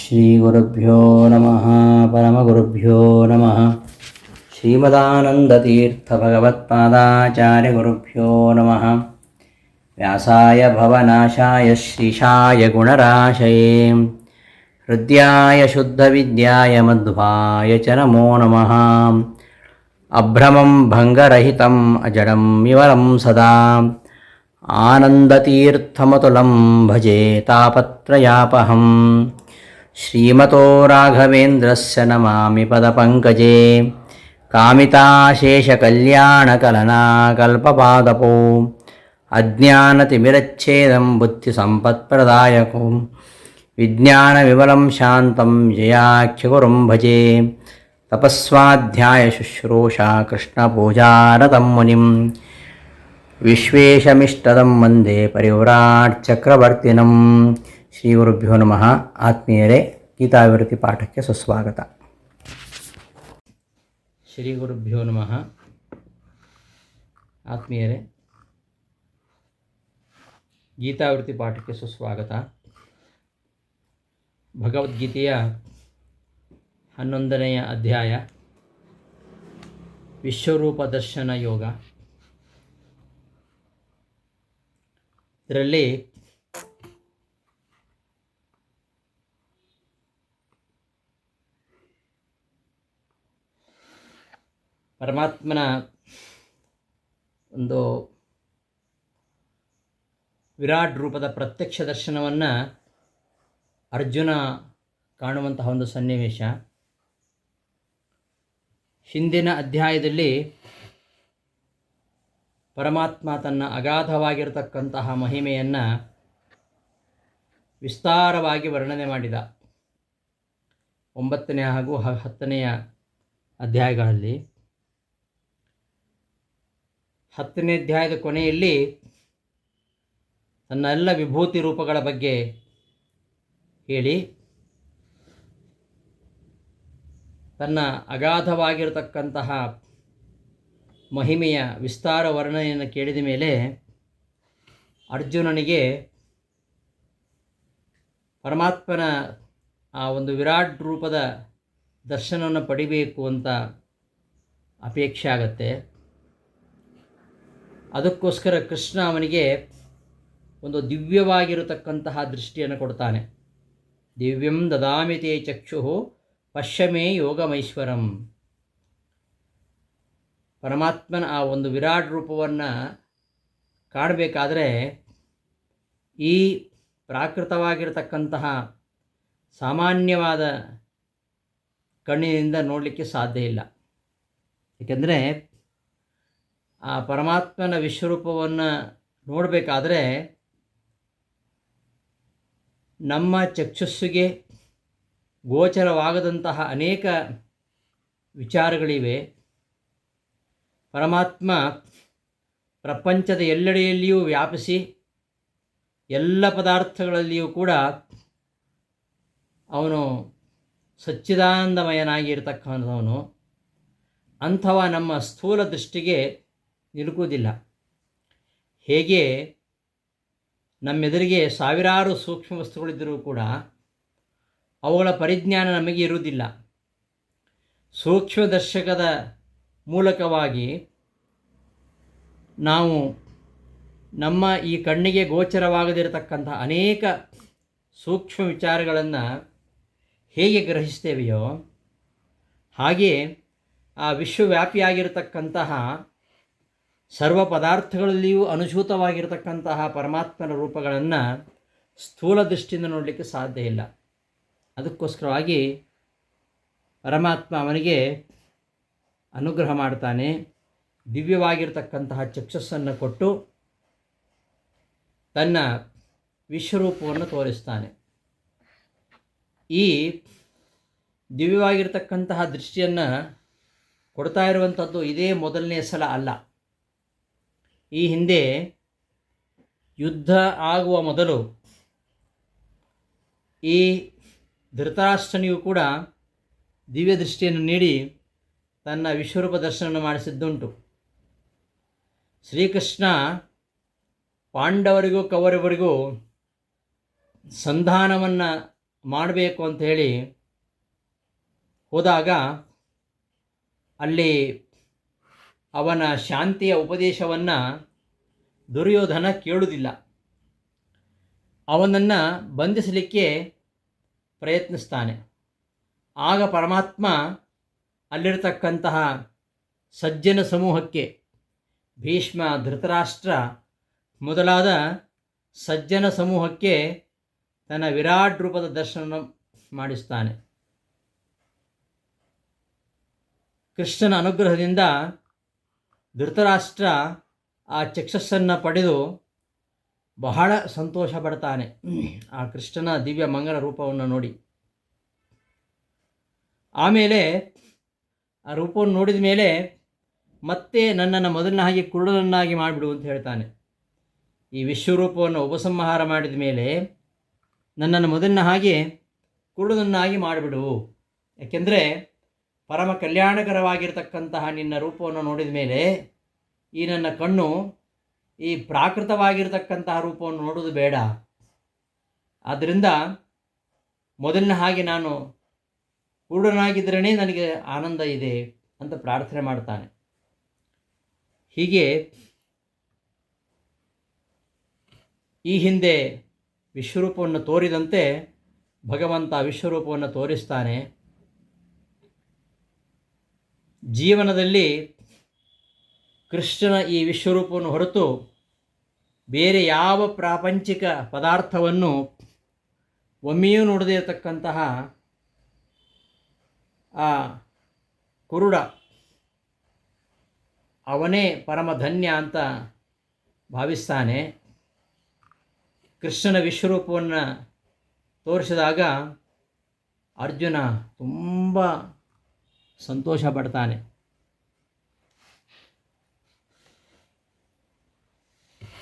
ಶ್ರೀಗುರುಭ್ಯೋ ನಮಃ ಪರಮಗುರುಭ್ಯೋ ನಮಃ ಶ್ರೀಮದಾನಂದತೀರ್ಥಭಗವತ್ಪಾದಾಚಾರ್ಯಗುರುಭ್ಯೋ ನಮಃ ವ್ಯಾಸಾಯ ಭವನಾಶಾಯ ಶ್ರೀಶಾಯ ಗುಣರಾಶಯೇ ಹೃದ್ಯಾಯ ಶುದ್ಧವಿದ್ಯಾಯ ಮಧ್ವಾಯ ಚ ನಮೋ ನಮಃ ಅಭ್ರಮಂ ಭಂಗರಹಿತಂ ಅಜಡಂ ವಿಮಲಂ ಸದಾ ಆನಂದತೀರ್ಥಮತುಲಂ ಭಜೆ ತಾಪತ್ರಯಾಪಹಂ ಶ್ರೀಮತೋ ರಾಘವೇಂದ್ರಸ್ಯ ನಮಾಮಿ ಪದಪಂಕಜೇ ಕಾಮಿತಾಶೇಷಕಲ್ಯಾಣಕಲನಾಕಲ್ಪಪಾದಪೋ ಅಜ್ಞಾನತಿಮಿರಚ್ಛೇದಂ ಬುದ್ಧಿಸಂಪತ್ಪ್ರದಾಯಕೋ ವಿಜ್ಞಾನವಿಮಲಂ ಶಾಂತಂ ಜಯಾಖ್ಯಗುರುಂ ಭಜೆ ತಪಸ್ವಾಧ್ಯಾಯಶುಶ್ರೂಷಾ ಕೃಷ್ಣಪೂಜಾರತಂ ಮುನಿಂ ವಿಶ್ವೇಶಮಿಷ್ಟದಂ ವಂದೇ ಪರಿವ್ರಾಟ್ಚಕ್ರವರ್ತಿನಂ. ಶ್ರೀ ಗುರುಭ್ಯೋ ನಮಃ. ಆತ್ಮೀಯರೇ, ಗೀತಾವಿವೃತ್ತಿ ಪಾಠಕ್ಕೆ ಸುಸ್ವಾಗತ. ಶ್ರೀ ಗುರುಭ್ಯೋ ನಮಃ. ಆತ್ಮೀಯರೇ, ಗೀತಾವಿವೃತ್ತಿ ಪಾಠಕ್ಕೆ ಸುಸ್ವಾಗತ. ಭಗವದ್ಗೀತೆಯ 11ನೆಯ ಅಧ್ಯಾಯ ವಿಶ್ವರೂಪ ದರ್ಶನ ಯೋಗ. ಇದರಲ್ಲಿ ಪರಮಾತ್ಮನ ಒಂದು ವಿರಾಟ್ ರೂಪದ ಪ್ರತ್ಯಕ್ಷ ದರ್ಶನವನ್ನು ಅರ್ಜುನ ಕಾಣುವಂತಹ ಒಂದು ಸನ್ನಿವೇಶ. ಹಿಂದಿನ ಅಧ್ಯಾಯದಲ್ಲಿ ಪರಮಾತ್ಮ ತನ್ನ ಅಗಾಧವಾಗಿರತಕ್ಕಂತಹ ಮಹಿಮೆಯನ್ನು ವಿಸ್ತಾರವಾಗಿ ವರ್ಣನೆ ಮಾಡಿದ. 9ನೇ ಹಾಗೂ 10ನೆಯ ಅಧ್ಯಾಯಗಳಲ್ಲಿ 10ನೇ ಅಧ್ಯಾಯದ ಕೊನೆಯಲ್ಲಿ ತನ್ನ ಎಲ್ಲ ವಿಭೂತಿ ರೂಪಗಳ ಬಗ್ಗೆ ಹೇಳಿ ತನ್ನ ಅಗಾಧವಾಗಿರತಕ್ಕಂತಹ ಮಹಿಮೆಯ ವಿಸ್ತಾರ ವರ್ಣನೆಯನ್ನು ಕೇಳಿದ ಮೇಲೆ ಅರ್ಜುನನಿಗೆ ಪರಮಾತ್ಮನ ಆ ಒಂದು ವಿರಾಟ್ ರೂಪದ ದರ್ಶನವನ್ನು ಪಡಿಬೇಕು ಅಂತ ಅಪೇಕ್ಷೆ ಆಗತ್ತೆ. ಅದಕ್ಕೋಸ್ಕರ ಕೃಷ್ಣ ಅವನಿಗೆ ಒಂದು ದಿವ್ಯವಾಗಿರತಕ್ಕಂತಹ ದೃಷ್ಟಿಯನ್ನು ಕೊಡ್ತಾನೆ. ದಿವ್ಯಂ ದದಾಮಿ ತೇ ಚಕ್ಷು ಪಶ್ಯಮೇ ಯೋಗಮೈಶ್ವರಂ. ಪರಮಾತ್ಮನ ಆ ಒಂದು ವಿರಾಟ್ ರೂಪವನ್ನು ಕಾಣಬೇಕಾದರೆ ಈ ಪ್ರಾಕೃತವಾಗಿರತಕ್ಕಂತಹ ಸಾಮಾನ್ಯವಾದ ಕಣ್ಣಿನಿಂದ ನೋಡಲಿಕ್ಕೆ ಸಾಧ್ಯ ಇಲ್ಲ. ಏಕೆಂದರೆ ಆ ಪರಮಾತ್ಮನ ವಿಶ್ವರೂಪವನ್ನು ನೋಡಬೇಕಾದ್ರೆ ನಮ್ಮ ಚಕ್ಷುಸ್ಸಿಗೆ ಗೋಚರವಾಗದಂತಹ ಅನೇಕ ವಿಚಾರಗಳಿವೆ. ಪರಮಾತ್ಮ ಪ್ರಪಂಚದ ಎಲ್ಲೆಡೆಯಲ್ಲಿಯೂ ವ್ಯಾಪಿಸಿ ಎಲ್ಲ ಪದಾರ್ಥಗಳಲ್ಲಿಯೂ ಕೂಡ ಅವನು ಸಚ್ಚಿದಾನಂದಮಯನಾಗಿರ್ತಕ್ಕಂಥವನು. ಅಂಥವ ನಮ್ಮ ಸ್ಥೂಲ ದೃಷ್ಟಿಗೆ ನಿಲುಕುವುದಿಲ್ಲ. ಹೇಗೆ ನಮ್ಮೆದುರಿಗೆ ಸಾವಿರಾರು ಸೂಕ್ಷ್ಮ ವಸ್ತುಗಳಿದ್ದರೂ ಕೂಡ ಅವುಗಳ ಪರಿಜ್ಞಾನ ನಮಗೆ ಇರುವುದಿಲ್ಲ. ಸೂಕ್ಷ್ಮದರ್ಶಕದ ಮೂಲಕವಾಗಿ ನಾವು ನಮ್ಮ ಈ ಕಣ್ಣಿಗೆ ಗೋಚರವಾಗದಿರತಕ್ಕಂಥ ಅನೇಕ ಸೂಕ್ಷ್ಮ ವಿಚಾರಗಳನ್ನು ಹೇಗೆ ಗ್ರಹಿಸ್ತೇವೆಯೋ ಹಾಗೆ ಆ ವಿಶ್ವವ್ಯಾಪಿಯಾಗಿರತಕ್ಕಂತಹ ಸರ್ವ ಪದಾರ್ಥಗಳಲ್ಲಿಯೂ ಅನುಸೂತವಾಗಿರತಕ್ಕಂತಹ ಪರಮಾತ್ಮನ ರೂಪಗಳನ್ನು ಸ್ಥೂಲ ದೃಷ್ಟಿಯಿಂದ ನೋಡಲಿಕ್ಕೆ ಸಾಧ್ಯ ಇಲ್ಲ. ಅದಕ್ಕೋಸ್ಕರವಾಗಿ ಪರಮಾತ್ಮ ಅವನಿಗೆ ಅನುಗ್ರಹ ಮಾಡ್ತಾನೆ. ದಿವ್ಯವಾಗಿರ್ತಕ್ಕಂತಹ ಚಕ್ಷಸ್ಸನ್ನು ಕೊಟ್ಟು ತನ್ನ ವಿಶ್ವರೂಪವನ್ನು ತೋರಿಸ್ತಾನೆ. ಈ ದಿವ್ಯವಾಗಿರ್ತಕ್ಕಂತಹ ದೃಷ್ಟಿಯನ್ನು ಕೊಡ್ತಾ ಇರುವಂಥದ್ದು ಇದೇ ಮೊದಲನೇ ಸಲ ಅಲ್ಲ. ಈ ಹಿಂದೆ ಯುದ್ಧ ಆಗುವ ಮೊದಲು ಈ ಧೃತರಾಷ್ಟ್ರನಿಗೂ ಕೂಡ ದಿವ್ಯ ದೃಷ್ಟಿಯನ್ನು ನೀಡಿ ತನ್ನ ವಿಶ್ವರೂಪ ದರ್ಶನವನ್ನು ಮಾಡಿಸಿದ್ದುಂಟು. ಶ್ರೀಕೃಷ್ಣ ಪಾಂಡವರಿಗೂ ಕೌರವರಿಗೂ ಸಂಧಾನವನ್ನು ಮಾಡಬೇಕು ಅಂಥೇಳಿ ಹೋದಾಗ ಅಲ್ಲಿ ಅವನ ಶಾಂತಿಯ ಉಪದೇಶವನ್ನು ದುರ್ಯೋಧನ ಕೇಳುವುದಿಲ್ಲ. ಅವನನ್ನು ಬಂಧಿಸಲಿಕ್ಕೆ ಪ್ರಯತ್ನಿಸ್ತಾನೆ. ಆಗ ಪರಮಾತ್ಮ ಅಲ್ಲಿರತಕ್ಕಂತಹ ಸಜ್ಜನ ಸಮೂಹಕ್ಕೆ, ಭೀಷ್ಮ, ಧೃತರಾಷ್ಟ್ರ ಮೊದಲಾದ ಸಜ್ಜನ ಸಮೂಹಕ್ಕೆ ತನ್ನ ವಿರಾಟ್ ರೂಪದ ದರ್ಶನ ಮಾಡಿಸ್ತಾನೆ. ಕೃಷ್ಣನ ಅನುಗ್ರಹದಿಂದ ಧೃತರಾಷ್ಟ್ರ ಆ ಚಕ್ಷಸ್ಸನ್ನು ಪಡೆದು ಬಹಳ ಸಂತೋಷ ಪಡ್ತಾನೆ ಆ ಕೃಷ್ಣನ ದಿವ್ಯ ಮಂಗಲ ರೂಪವನ್ನು ನೋಡಿ. ಆಮೇಲೆ ಆ ರೂಪವನ್ನು ನೋಡಿದ ಮೇಲೆ ಮತ್ತೆ ನನ್ನನ್ನು ಮೊದಲಿನ ಹಾಗೆ ಕುರುಡನನ್ನಾಗಿ ಮಾಡಿಬಿಡು ಅಂತ ಹೇಳ್ತಾನೆ. ಈ ವಿಶ್ವರೂಪವನ್ನು ಉಪಸಂಹಾರ ಮಾಡಿದ ಮೇಲೆ ನನ್ನನ್ನು ಮೊದಲಿನ ಹಾಗೆ ಕುರುಡನನ್ನಾಗಿ ಮಾಡಿಬಿಡು, ಯಾಕೆಂದರೆ ಪರಮ ಕಲ್ಯಾಣಕರವಾಗಿರ್ತಕ್ಕಂತಹ ನಿನ್ನ ರೂಪವನ್ನು ನೋಡಿದ ಮೇಲೆ ಈ ನನ್ನ ಕಣ್ಣು ಈ ಪ್ರಾಕೃತವಾಗಿರ್ತಕ್ಕಂತಹ ರೂಪವನ್ನು ನೋಡೋದು ಬೇಡ. ಆದ್ದರಿಂದ ಮೊದಲಿನ ಹಾಗೆ ನಾನು ಕುರುಡನಾಗಿದ್ದರೇ ನನಗೆ ಆನಂದ ಇದೆ ಅಂತ ಪ್ರಾರ್ಥನೆ ಮಾಡ್ತಾನೆ. ಹೀಗೆ ಈ ಹಿಂದೆ ವಿಶ್ವರೂಪವನ್ನು ತೋರಿದಂತೆ ಭಗವಂತ ವಿಶ್ವರೂಪವನ್ನು ತೋರಿಸ್ತಾನೆ. ಜೀವನದಲ್ಲಿ ಕೃಷ್ಣನ ಈ ವಿಶ್ವರೂಪವನ್ನು ಹೊರತು ಬೇರೆ ಯಾವ ಪ್ರಾಪಂಚಿಕ ಪದಾರ್ಥವನ್ನು ಒಮ್ಮೆಯೂ ನೋಡದೇ ಇರತಕ್ಕಂತಹ ಆ ಕುರುಡ ಅವನೇ ಪರಮಧನ್ಯ ಅಂತ ಭಾವಿಸ್ತಾನೆ. ಕೃಷ್ಣನ ವಿಶ್ವರೂಪವನ್ನು ತೋರಿಸಿದಾಗ ಅರ್ಜುನ ತುಂಬ ಸಂತೋಷ ಪಡ್ತಾನೆ.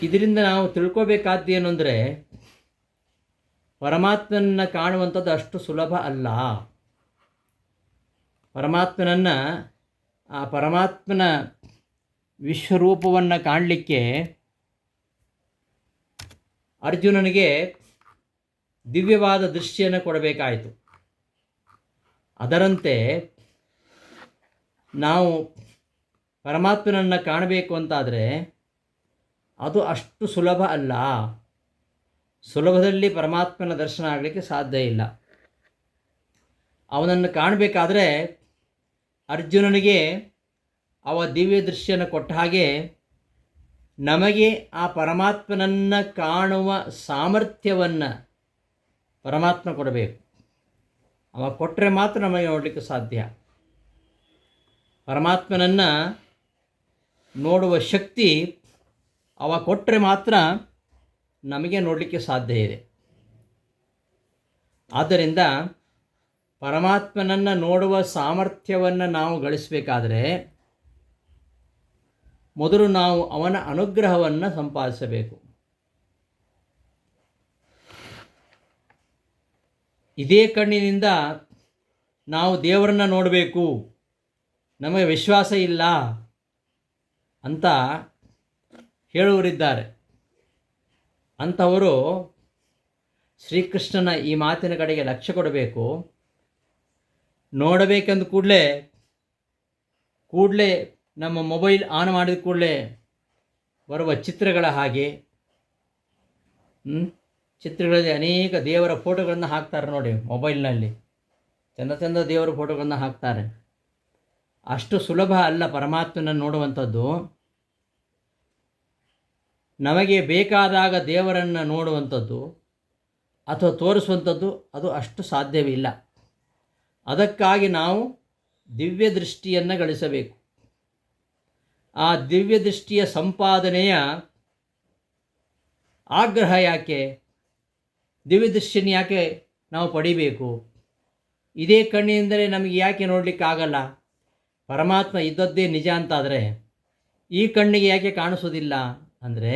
ಇದರಿಂದ ನಾವು ತಿಳ್ಕೋಬೇಕಾದ್ದೇನು ಅಂದರೆ, ಪರಮಾತ್ಮನನ್ನು ಕಾಣುವಂಥದ್ದು ಅಷ್ಟು ಸುಲಭ ಅಲ್ಲ. ಪರಮಾತ್ಮನನ್ನು, ಆ ಪರಮಾತ್ಮನ ವಿಶ್ವರೂಪವನ್ನು ಕಾಣಲಿಕ್ಕೆ ಅರ್ಜುನನಿಗೆ ದಿವ್ಯವಾದ ದೃಷ್ಟಿಯನ್ನು ಕೊಡಬೇಕಾಯಿತು. ಅದರಂತೆ ನಾವು ಪರಮಾತ್ಮನನ್ನು ಕಾಣಬೇಕು ಅಂತಾದರೆ ಅದು ಅಷ್ಟು ಸುಲಭ ಅಲ್ಲ. ಸುಲಭದಲ್ಲಿ ಪರಮಾತ್ಮನ ದರ್ಶನ ಆಗಲಿಕ್ಕೆ ಸಾಧ್ಯ ಇಲ್ಲ. ಅವನನ್ನು ಕಾಣಬೇಕಾದ್ರೆ ಅರ್ಜುನನಿಗೆ ಅವ ದಿವ್ಯ ದೃಷ್ಟಿಯನ್ನು ಕೊಟ್ಟ ಹಾಗೆ ನಮಗೆ ಆ ಪರಮಾತ್ಮನನ್ನು ಕಾಣುವ ಸಾಮರ್ಥ್ಯವನ್ನು ಪರಮಾತ್ಮ ಕೊಡಬೇಕು. ಅವ ಕೊಟ್ಟರೆ ಮಾತ್ರ ನಮಗೆ ನೋಡಲಿಕ್ಕೆ ಸಾಧ್ಯ. ಪರಮಾತ್ಮನನ್ನು ನೋಡುವ ಶಕ್ತಿ ಅವ ಕೊಟ್ಟರೆ ಮಾತ್ರ ನಮಗೆ ನೋಡಲಿಕ್ಕೆ ಸಾಧ್ಯ ಇದೆ. ಆದ್ದರಿಂದ ಪರಮಾತ್ಮನನ್ನು ನೋಡುವ ಸಾಮರ್ಥ್ಯವನ್ನು ನಾವು ಗಳಿಸಬೇಕಾದರೆ ಮೊದಲು ನಾವು ಅವನ ಅನುಗ್ರಹವನ್ನು ಸಂಪಾದಿಸಬೇಕು. ಇದೇ ಕಣ್ಣಿನಿಂದ ನಾವು ದೇವರನ್ನು ನೋಡಬೇಕು, ನಮಗೆ ವಿಶ್ವಾಸ ಇಲ್ಲ ಅಂತ ಹೇಳುವರಿದ್ದಾರೆ. ಅಂಥವರು ಶ್ರೀಕೃಷ್ಣನ ಈ ಮಾತಿನ ಕಡೆಗೆ ಲಕ್ಷ್ಯ ಕೊಡಬೇಕು. ನೋಡಬೇಕೆಂದು ಕೂಡಲೇ ನಮ್ಮ ಮೊಬೈಲ್ ಆನ್ ಮಾಡಿದ ಕೂಡಲೇ ಬರುವ ಚಿತ್ರಗಳ ಹಾಗೆ ಚಿತ್ರಗಳಲ್ಲಿ ಅನೇಕ ದೇವರ ಫೋಟೋಗಳನ್ನು ಹಾಕ್ತಾರೆ ನೋಡಿ. ಮೊಬೈಲ್ನಲ್ಲಿ ಚಂದ ದೇವರ ಫೋಟೋಗಳನ್ನು ಹಾಕ್ತಾರೆ. ಅಷ್ಟು ಸುಲಭ ಅಲ್ಲ ಪರಮಾತ್ಮನನ್ನು ನೋಡುವಂಥದ್ದು. ನಮಗೆ ಬೇಕಾದಾಗ ದೇವರನ್ನು ನೋಡುವಂಥದ್ದು ಅಥವಾ ತೋರಿಸುವಂಥದ್ದು ಅದು ಅಷ್ಟು ಸಾಧ್ಯವಿಲ್ಲ. ಅದಕ್ಕಾಗಿ ನಾವು ದಿವ್ಯ ದೃಷ್ಟಿಯನ್ನು ಗಳಿಸಬೇಕು. ಆ ದಿವ್ಯ ದೃಷ್ಟಿಯ ಸಂಪಾದನೆಯ ಆಗ್ರಹ ಯಾಕೆ? ದಿವ್ಯ ದೃಷ್ಟಿಯನ್ನು ಯಾಕೆ ನಾವು ಪಡಿಬೇಕು? ಇದೇ ಕಣ್ಣಿನಿಂದಲೇ ನಮಗೆ ಯಾಕೆ ನೋಡಲಿಕ್ಕಾಗಲ್ಲ? ಪರಮಾತ್ಮ ಇದ್ದದ್ದೇ ನಿಜ ಅಂತಾದರೆ ಈ ಕಣ್ಣಿಗೆ ಯಾಕೆ ಕಾಣಿಸೋದಿಲ್ಲ ಅಂದರೆ,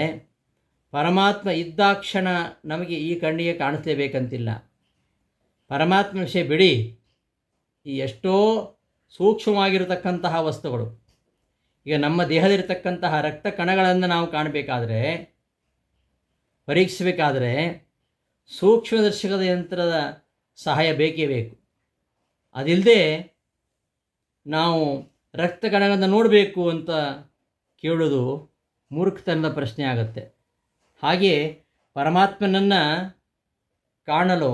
ಪರಮಾತ್ಮ ಇದ್ದಾಕ್ಷಣ ನಮಗೆ ಈ ಕಣ್ಣಿಗೆ ಕಾಣಿಸಲೇಬೇಕಂತಿಲ್ಲ. ಪರಮಾತ್ಮ ವಿಷಯ ಬಿಡಿ, ಈ ಎಷ್ಟೋ ಸೂಕ್ಷ್ಮವಾಗಿರತಕ್ಕಂತಹ ವಸ್ತುಗಳು, ಈಗ ನಮ್ಮ ದೇಹದಲ್ಲಿರತಕ್ಕಂತಹ ರಕ್ತ ಕಣಗಳನ್ನು ನಾವು ಕಾಣಬೇಕಾದ್ರೆ, ಪರೀಕ್ಷಿಸಬೇಕಾದ್ರೆ ಸೂಕ್ಷ್ಮದರ್ಶಕದ ಯಂತ್ರದ ಸಹಾಯ ಬೇಕೇ ಬೇಕು. ಅದಿಲ್ಲದೆ ನಾವು ರಕ್ತ ಕಣಗಳನ್ನು ನೋಡಬೇಕು ಅಂತ ಕೇಳೋದು ಮೂರ್ಖತನದ ಪ್ರಶ್ನೆ ಆಗುತ್ತೆ. ಹಾಗೆ ಪರಮಾತ್ಮನನ್ನು ಕಾಣಲು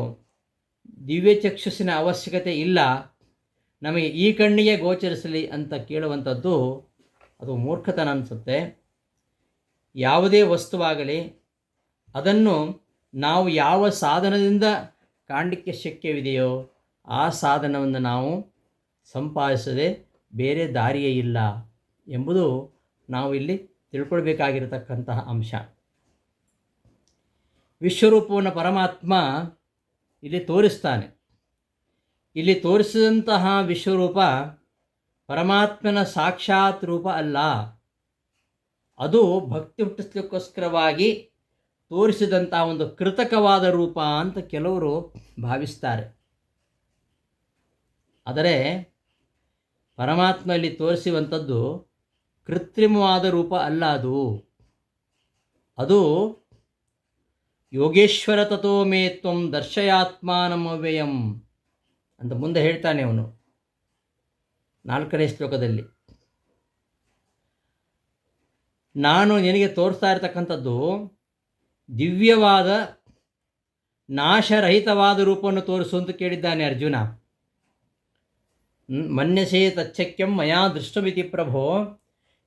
ದಿವ್ಯ ಚಕ್ಷುಸ್ಸಿನ ಅವಶ್ಯಕತೆ ಇಲ್ಲ, ನಮಗೆ ಈ ಕಣ್ಣಿಗೆ ಗೋಚರಿಸಲಿ ಅಂತ ಕೇಳುವಂಥದ್ದು ಅದು ಮೂರ್ಖತನ ಅನಿಸುತ್ತೆ. ಯಾವುದೇ ವಸ್ತುವಾಗಲಿ ಅದನ್ನು ನಾವು ಯಾವ ಸಾಧನದಿಂದ ಕಾಣಲಿಕ್ಕೆ ಶಕ್ಯವಿದೆಯೋ ಆ ಸಾಧನವನ್ನು ನಾವು ಸಂಪಾದಿಸದೆ ಬೇರೆ ದಾರಿಯೇ ಇಲ್ಲ ಎಂಬುದು ನಾವು ಇಲ್ಲಿ ತಿಳ್ಕೊಳ್ಬೇಕಾಗಿರತಕ್ಕಂತಹ ಅಂಶ. ವಿಶ್ವರೂಪವನ್ನು ಪರಮಾತ್ಮ ಇಲ್ಲಿ ತೋರಿಸ್ತಾನೆ. ಇಲ್ಲಿ ತೋರಿಸಿದಂತಹ ವಿಶ್ವರೂಪ ಪರಮಾತ್ಮನ ಸಾಕ್ಷಾತ್ ರೂಪ ಅಲ್ಲ, ಅದು ಭಕ್ತಿ ಹುಟ್ಟಿಸ್ಲಿಕ್ಕೋಸ್ಕರವಾಗಿ ತೋರಿಸಿದಂತಹ ಒಂದು ಕೃತಕವಾದ ರೂಪ ಅಂತ ಕೆಲವರು ಭಾವಿಸ್ತಾರೆ. ಆದರೆ ಪರಮಾತ್ಮಲ್ಲಿ ತೋರಿಸುವಂಥದ್ದು ಕೃತ್ರಿಮವಾದ ರೂಪ ಅಲ್ಲ, ಅದು ಯೋಗೇಶ್ವರ ತಥೋ ಮೇ ತ್ವಂ ದರ್ಶಯಾತ್ಮಾನಮವ್ಯಯಂ ಅಂತ ಮುಂದೆ ಹೇಳ್ತಾನೆ ಅವನು 4ನೇ ಶ್ಲೋಕದಲ್ಲಿ. ನಾನು ನಿನಗೆ ತೋರಿಸ್ತಾ ಇರತಕ್ಕಂಥದ್ದು ದಿವ್ಯವಾದ ನಾಶರಹಿತವಾದ ರೂಪವನ್ನು ತೋರಿಸು ಅಂತ ಕೇಳಿದ್ದಾನೆ ಅರ್ಜುನ. ಮನ್ಯಸೇ ತಚ್ಚಕ್ಯಂ ಮಯಾ ದೃಷ್ಟಮಿತಿ ಪ್ರಭೋ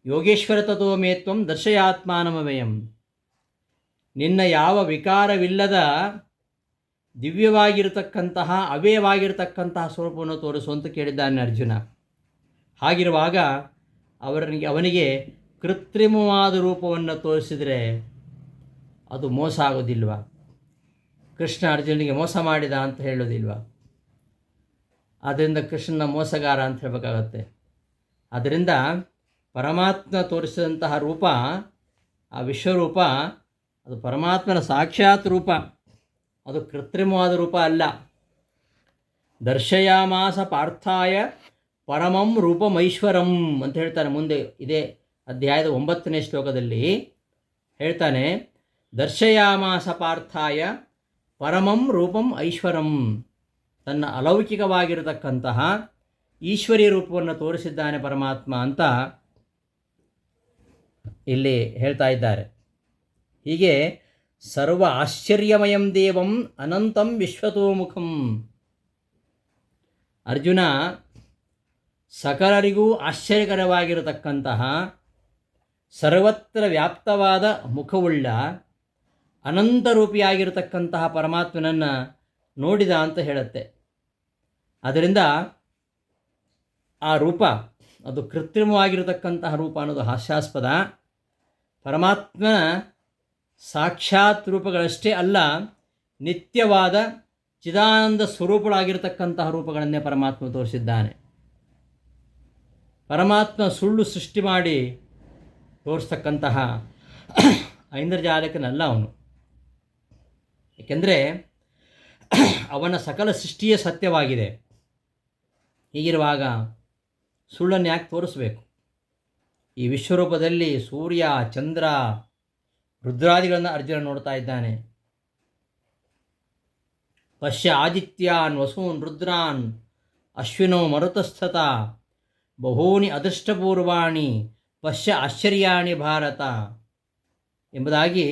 ಯೋಗೇಶ್ವರ ತಥೋ ಮೇ ತ್ವಂ ದರ್ಶಯಾತ್ಮಾನಮವ್ಯಯಂ. ನಿನ್ನ ಯಾವ ವಿಕಾರವಿಲ್ಲದ ದಿವ್ಯವಾಗಿರತಕ್ಕಂತಹ ಅವ್ಯಯವಾಗಿರತಕ್ಕಂತಹ ಸ್ವರೂಪವನ್ನು ತೋರಿಸು ಅಂತ ಕೇಳಿದ್ದಾನೆ ಅರ್ಜುನ. ಹಾಗಿರುವಾಗ ಅವನಿಗೆ ಕೃತ್ರಿಮವಾದ ರೂಪವನ್ನು ತೋರಿಸಿದರೆ ಅದು ಮೋಸ ಆಗೋದಿಲ್ವ? ಕೃಷ್ಣ ಅರ್ಜುನಿಗೆ ಮೋಸ ಮಾಡಿದ ಅಂತ ಹೇಳೋದಿಲ್ವ? ಆದ್ದರಿಂದ ಕೃಷ್ಣನ ಮೋಸಗಾರ ಅಂತ ಹೇಳಬೇಕಾಗತ್ತೆ. ಆದ್ದರಿಂದ ಪರಮಾತ್ಮ ತೋರಿಸಿದಂತಹ ರೂಪ, ಆ ವಿಶ್ವರೂಪ, ಅದು ಪರಮಾತ್ಮನ ಸಾಕ್ಷಾತ್ ರೂಪ, ಅದು ಕೃತ್ರಿಮವಾದ ರೂಪ ಅಲ್ಲ. ದರ್ಶಯಾಮಾಸ ಪಾರ್ಥಾಯ ಪರಮಂ ರೂಪಮೈಶ್ವರಂ ಅಂತ ಹೇಳ್ತಾನೆ ಮುಂದೆ ಇದೇ ಅಧ್ಯಾಯದ 9ನೇ ಶ್ಲೋಕದಲ್ಲಿ ಹೇಳ್ತಾನೆ. ದರ್ಶಯಾಮಾಸ ಪಾರ್ಥಾಯ ಪರಮಂ ರೂಪಂ ಐಶ್ವರಂ, ತನ್ನ ಅಲೌಕಿಕವಾಗಿರತಕ್ಕಂತಹ ಈಶ್ವರೀಯ ರೂಪವನ್ನು ತೋರಿಸಿದ್ದಾನೆ ಪರಮಾತ್ಮ ಅಂತ ಇಲ್ಲಿ ಹೇಳ್ತಾ ಇದ್ದಾರೆ. ಹೀಗೆ ಸರ್ವ ಆಶ್ಚರ್ಯಮಯಂ ದೇವಂ ಅನಂತಂ ವಿಶ್ವತೋಮುಖಂ. ಅರ್ಜುನ ಸಕಲರಿಗೂ ಆಶ್ಚರ್ಯಕರವಾಗಿರತಕ್ಕಂತಹ ಸರ್ವತ್ರ ವ್ಯಾಪ್ತವಾದ ಮುಖವುಳ್ಳ ಅನಂತರೂಪಿಯಾಗಿರತಕ್ಕಂತಹ ಪರಮಾತ್ಮನನ್ನು ನೋಡಿದ ಅಂತ ಹೇಳುತ್ತೆ. ಅದರಿಂದ ಆ ರೂಪ ಅದು ಕೃತ್ರಿಮವಾಗಿರತಕ್ಕಂತಹ ರೂಪ ಅನ್ನೋದು ಹಾಸ್ಯಾಸ್ಪದ. ಪರಮಾತ್ಮನ ಸಾಕ್ಷಾತ್ ರೂಪಗಳಷ್ಟೇ ಅಲ್ಲ, ನಿತ್ಯವಾದ ಚಿದಾನಂದ ಸ್ವರೂಪಗಳಾಗಿರತಕ್ಕಂತಹ ರೂಪಗಳನ್ನೇ ಪರಮಾತ್ಮ ತೋರಿಸಿದ್ದಾನೆ. ಪರಮಾತ್ಮ ಸುಳ್ಳು ಸೃಷ್ಟಿ ಮಾಡಿ ತೋರಿಸ್ತಕ್ಕಂತಹ ಐಂದ್ರಜಾಲಕನಲ್ಲ ಅವನು. ಏಕೆಂದರೆ ಅವನ ಸಕಲ ಸೃಷ್ಟಿಯೇ ಸತ್ಯವಾಗಿದೆ. ಹೀಗಿರುವಾಗ ಸುಳ್ಳನ್ನು ಯಾಕೆ ತೋರಿಸಬೇಕು? ಈ ವಿಶ್ವರೂಪದಲ್ಲಿ ಸೂರ್ಯ, ಚಂದ್ರ, ರುದ್ರಾದಿಗಳನ್ನು ಅರ್ಜುನ ನೋಡ್ತಾ ಇದ್ದಾನೆ. ಪಶ್ಯ ಆದಿತ್ಯಾನ್ ವಸೂನ್ ರುದ್ರಾನ್ ಅಶ್ವಿನೋ ಮರುತಸ್ಥತ ಬಹೂನಿ ಅದೃಷ್ಟಪೂರ್ವಾಣಿ ಪಶ್ಯ ಆಶ್ಚರ್ಯಾಣಿ ಭಾರತ ಎಂಬುದಾಗಿ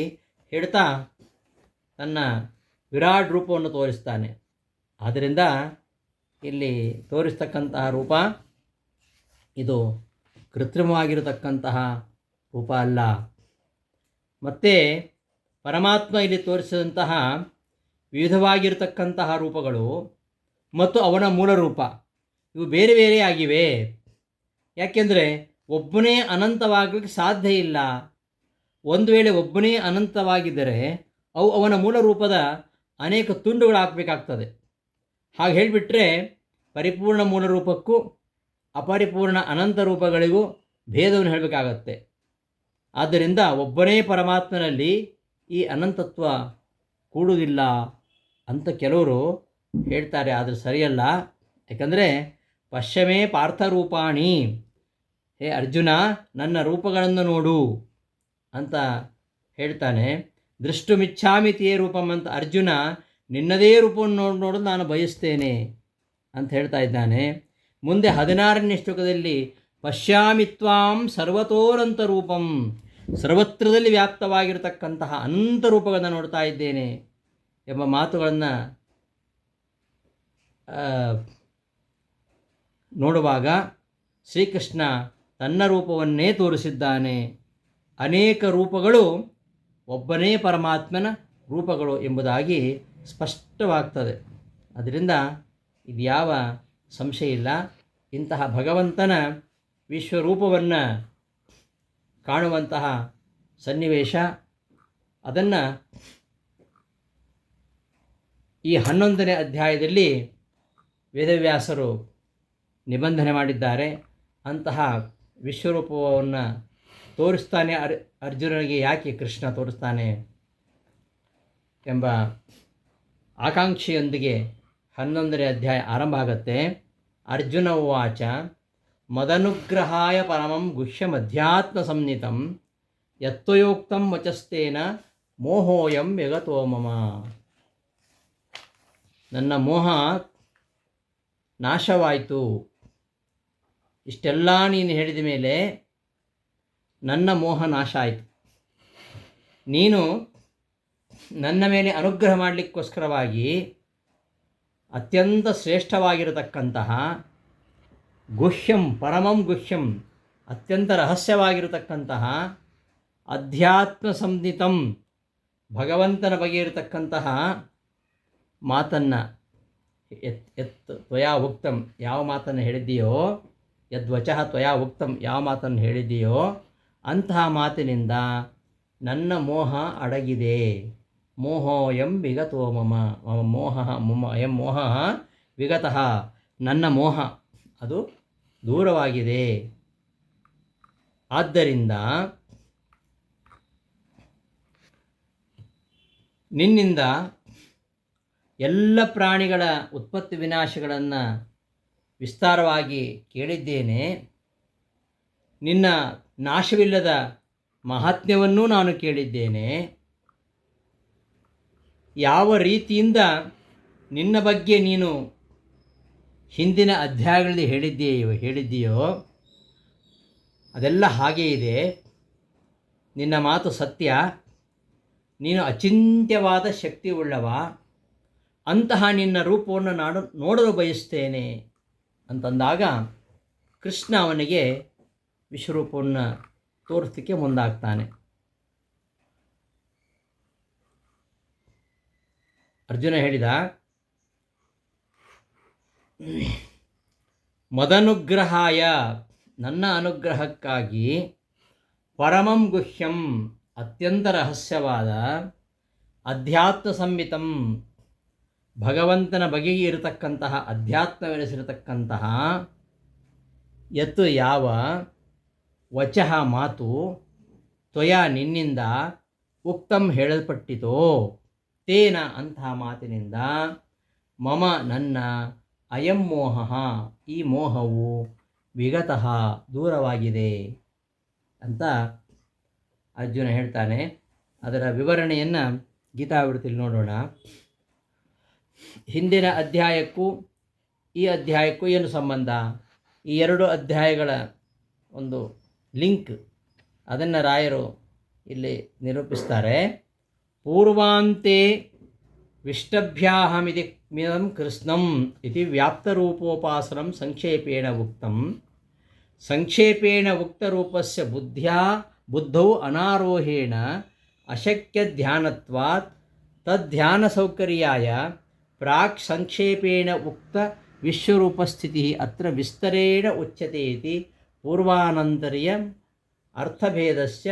ಹೇಳ್ತಾ ತನ್ನ ವಿರಾಟ್ ರೂಪವನ್ನು ತೋರಿಸ್ತಾನೆ. ಆದ್ದರಿಂದ ಇಲ್ಲಿ ತೋರಿಸ್ತಕ್ಕಂತಹ ರೂಪ ಇದು ಕೃತ್ರಿಮವಾಗಿರತಕ್ಕಂತಹ ರೂಪ ಅಲ್ಲ. ಮತ್ತು ಪರಮಾತ್ಮ ಇಲ್ಲಿ ತೋರಿಸಿದಂತಹ ವಿವಿಧವಾಗಿರತಕ್ಕಂತಹ ರೂಪಗಳು ಮತ್ತು ಅವನ ಮೂಲ ರೂಪ ಇವು ಬೇರೆ ಬೇರೆ ಆಗಿವೆ. ಯಾಕೆಂದರೆ ಒಬ್ಬನೇ ಅನಂತವಾಗಲಿಕ್ಕೆ ಸಾಧ್ಯ ಇಲ್ಲ. ಒಂದು ವೇಳೆ ಒಬ್ಬನೇ ಅನಂತವಾಗಿದ್ದರೆ ಅವು ಅವನ ಮೂಲ ರೂಪದ ಅನೇಕ ತುಂಡುಗಳು ಹಾಕಬೇಕಾಗ್ತದೆ. ಹಾಗೆ ಹೇಳಿಬಿಟ್ರೆ ಪರಿಪೂರ್ಣ ಮೂಲ ರೂಪಕ್ಕೂ ಅಪರಿಪೂರ್ಣ ಅನಂತ ರೂಪಗಳಿಗೂ ಭೇದವನ್ನು ಹೇಳಬೇಕಾಗತ್ತೆ. ಆದ್ದರಿಂದ ಒಬ್ಬನೇ ಪರಮಾತ್ಮನಲ್ಲಿ ಈ ಅನಂತತ್ವ ಕೂಡುವುದಿಲ್ಲ ಅಂತ ಕೆಲವರು ಹೇಳ್ತಾರೆ. ಆದರೆ ಸರಿಯಲ್ಲ. ಯಾಕಂದರೆ ಪಶ್ಯಮೇ ಪಾರ್ಥರೂಪಾಣಿ, ಹೇ ಅರ್ಜುನ ನನ್ನ ರೂಪಗಳನ್ನು ನೋಡು ಅಂತ ಹೇಳ್ತಾನೆ. ದೃಷ್ಟುಮಿಚ್ಛಾಮಿ ತೇ ರೂಪಂ ಅಂತ ಅರ್ಜುನ ನಿನ್ನದೇ ರೂಪವನ್ನು ನೋಡೋದು ನಾನು ಬಯಸ್ತೇನೆ ಅಂತ ಹೇಳ್ತಾ ಇದ್ದಾನೆ. ಮುಂದೆ 16ನೇ ಶ್ಲೋಕದಲ್ಲಿ ಪಶ್ಯಾಮಿ ತ್ವಾಂ ಸರ್ವತೋರಂತ ರೂಪಂ, ಸರ್ವತ್ರದಲ್ಲಿ ವ್ಯಾಪ್ತವಾಗಿರತಕ್ಕಂತಹ ಅನಂತ ರೂಪಗಳನ್ನು ನೋಡ್ತಾ ಇದ್ದೇನೆ ಎಂಬ ಮಾತುಗಳನ್ನು ನೋಡುವಾಗ ಶ್ರೀಕೃಷ್ಣ ತನ್ನ ರೂಪವನ್ನೇ ತೋರಿಸಿದ್ದಾನೆ. ಅನೇಕ ರೂಪಗಳು ಒಬ್ಬನೇ ಪರಮಾತ್ಮನ ರೂಪಗಳು ಎಂಬುದಾಗಿ ಸ್ಪಷ್ಟವಾಗ್ತದೆ. ಅದರಿಂದ ಇದ್ಯಾವ ಸಂಶಯ ಇಲ್ಲ. ಇಂತಹ ಭಗವಂತನ ವಿಶ್ವರೂಪವನ್ನು ಕಾಣುವಂತಹ ಸನ್ನಿವೇಶ, ಅದನ್ನು ಈ 11ನೇ ಅಧ್ಯಾಯದಲ್ಲಿ ವೇದವ್ಯಾಸರು ನಿಬಂಧನೆ ಮಾಡಿದ್ದಾರೆ. ಅಂತಹ ವಿಶ್ವರೂಪವನ್ನು ತೋರಿಸ್ತಾನೆ ಅರ್ಜುನನಿಗೆ ಯಾಕೆ ಕೃಷ್ಣ ತೋರಿಸ್ತಾನೆ ಎಂಬ ಆಕಾಂಕ್ಷೆಯೊಂದಿಗೆ 11ನೇ ಅಧ್ಯಾಯ ಆರಂಭ ಆಗುತ್ತೆ. ಅರ್ಜುನ ಉವಾಚ ಮದನುಗ್ರಹಾಯ ಪರಮಂ ಗುಹ್ಯಮಧ್ಯಾತ್ಮ ಸಂಹಿತಂ ಯತ್ವಯೋಕ್ತಂ ವಚಸ್ತೇನ ಮೋಹೋಯಂ ವ್ಯಗತೋ ಮಮ. ನನ್ನ ಮೋಹ ನಾಶವಾಯಿತು. ಇಷ್ಟೆಲ್ಲ ನೀನು ಹೇಳಿದ ಮೇಲೆ ನನ್ನ ಮೋಹ ನಾಶ ಆಯಿತು. ನೀನು ನನ್ನ ಮೇಲೆ ಅನುಗ್ರಹ ಮಾಡಲಿಕ್ಕೋಸ್ಕರವಾಗಿ ಅತ್ಯಂತ ಶ್ರೇಷ್ಠವಾಗಿರತಕ್ಕಂತಹ ಗುಹ್ಯಂ, ಪರಮಂ ಗುಹ್ಯಂ, ಅತ್ಯಂತ ರಹಸ್ಯವಾಗಿರತಕ್ಕಂತಹ ಅಧ್ಯಾತ್ಮ ಸಂಹಿತಂ, ಭಗವಂತನ ಬಗ್ಗೆ ಇರತಕ್ಕಂತಹ ಮಾತನ್ನು ತ್ವಯಾ ಉಕ್ತಂ, ಯಾವ ಮಾತನ್ನು ಹೇಳಿದ್ದೀಯೋ, ಯದ್ವಚಃ ತ್ವಯಾ ಉಕ್ತಂ, ಯಾವ ಮಾತನ್ನು ಹೇಳಿದ್ದೀಯೋ ಅಂತಹ ಮಾತಿನಿಂದ ನನ್ನ ಮೋಹ ಅಡಗಿದೆ. ಮೋಹೋಯಂ ವಿಗತೋ ಮಮ, ಅಯಂ ಮೋಹ ವಿಗತಃ, ನನ್ನ ಮೋಹ ಅದು ದೂರವಾಗಿದೆ. ಆದ್ದರಿಂದ ನಿನ್ನಿಂದ ಎಲ್ಲ ಪ್ರಾಣಿಗಳ ಉತ್ಪತ್ತಿ ವಿನಾಶಗಳನ್ನು ವಿಸ್ತಾರವಾಗಿ ಕೇಳಿದ್ದೇನೆ. ನಿನ್ನ ನಾಶವಿಲ್ಲದ ಮಹಾತ್ಮ್ಯವನ್ನೂ ನಾನು ಕೇಳಿದ್ದೇನೆ. ಯಾವ ರೀತಿಯಿಂದ ನಿನ್ನ ಬಗ್ಗೆ ನೀನು ಹಿಂದಿನ ಅಧ್ಯಾಯಗಳಲ್ಲಿ ಹೇಳಿದ್ದೀಯೋ ಅದೆಲ್ಲ ಹಾಗೇ ಇದೆ. ನಿನ್ನ ಮಾತು ಸತ್ಯ. ನೀನು ಅಚಿಂತ್ಯವಾದ ಶಕ್ತಿ ಉಳ್ಳವ. ಅಂತಹ ನಿನ್ನ ರೂಪವನ್ನು ನಾನು ನೋಡಲು ಬಯಸ್ತೇನೆ ಅಂತಂದಾಗ ಕೃಷ್ಣ ಅವನಿಗೆ ವಿಶ್ವರೂಪವನ್ನು ತೋರಿಸಲಿಕ್ಕೆ ಮುಂದಾಗ್ತಾನೆ. ಅರ್ಜುನ ಹೇಳಿದ, ಮದನುಗ್ರಹಾಯ, ನನ್ನ ಅನುಗ್ರಹಕ್ಕಾಗಿ, ಪರಮಂ ಗುಹ್ಯಂ, ಅತ್ಯಂತ ರಹಸ್ಯವಾದ, ಅಧ್ಯಾತ್ಮ ಸಂಹಿತಂ, ಭಗವಂತನ ಬಗೆಗೆ ಇರತಕ್ಕಂತಹ ಅಧ್ಯಾತ್ಮವೆನಿಸಿರತಕ್ಕಂತಹ, ಯತ್ ಯಾವ, ವಚಃ ಮಾತು, ತ್ವಯ ನಿನ್ನಿಂದ, ಉಕ್ತಂ ಹೇಳಲ್ಪಟ್ಟಿತೋ, ತೇನ ಅಂತಹ ಮಾತಿನಿಂದ, ಮಮ ನನ್ನ, ಅಯಂ ಮೋಹ ಈ ಮೋಹವು, ವಿಗತಃ ದೂರವಾಗಿದೆ ಅಂತ ಅರ್ಜುನ ಹೇಳ್ತಾನೆ. ಅದರ ವಿವರಣೆಯನ್ನು ಗೀತಾವೃತ್ತಿಯಲ್ಲಿ ನೋಡೋಣ. ಹಿಂದಿನ ಅಧ್ಯಾಯಕ್ಕೂ ಈ ಅಧ್ಯಾಯಕ್ಕೂ ಏನು ಸಂಬಂಧ? ಈ ಎರಡು ಅಧ್ಯಾಯಗಳ ಒಂದು ಲಿಂಕ್ ಅದನ್ನು ರಾಯರು ಇಲ್ಲಿ ನಿರೂಪಿಸ್ತಾರೆ. ಪೂರ್ವಾಂತೆ ವಿಷ್ಟಭ್ಯಾಹಮಿತಿ ಕೃಷ್ಣಂ ಇತಿ ವ್ಯಾಪ್ತರೂಪೋಪಾಸನಂ ಸಂಕ್ಷೇಪೇಣ ಉಕ್ತಂ. ಸಂಕ್ಷೇಪೇಣ ಉಕ್ತರೂಪಸ್ಯ ಬುದ್ಧೌ ಅನಾರೋಹೇಣ ಅಶಕ್ಯ ಧ್ಯಾನತ್ವಾತ್ ತದ್ಧ್ಯಾನ ಸೌಕರ್ಯಾಯ ಪ್ರಾಕ್ ಸಂಕ್ಷೇಪೇಣ ಉಕ್ತ ವಿಶ್ವರೂಪಸ್ಥಿತಿ ಅತ್ರ ವಿಸ್ತರೇಣ ಉಚ್ಯತೆ ಇತಿ ಪೂರ್ವಾನಂತರ್ಯ ಅರ್ಥಭೇದಸ್ಯ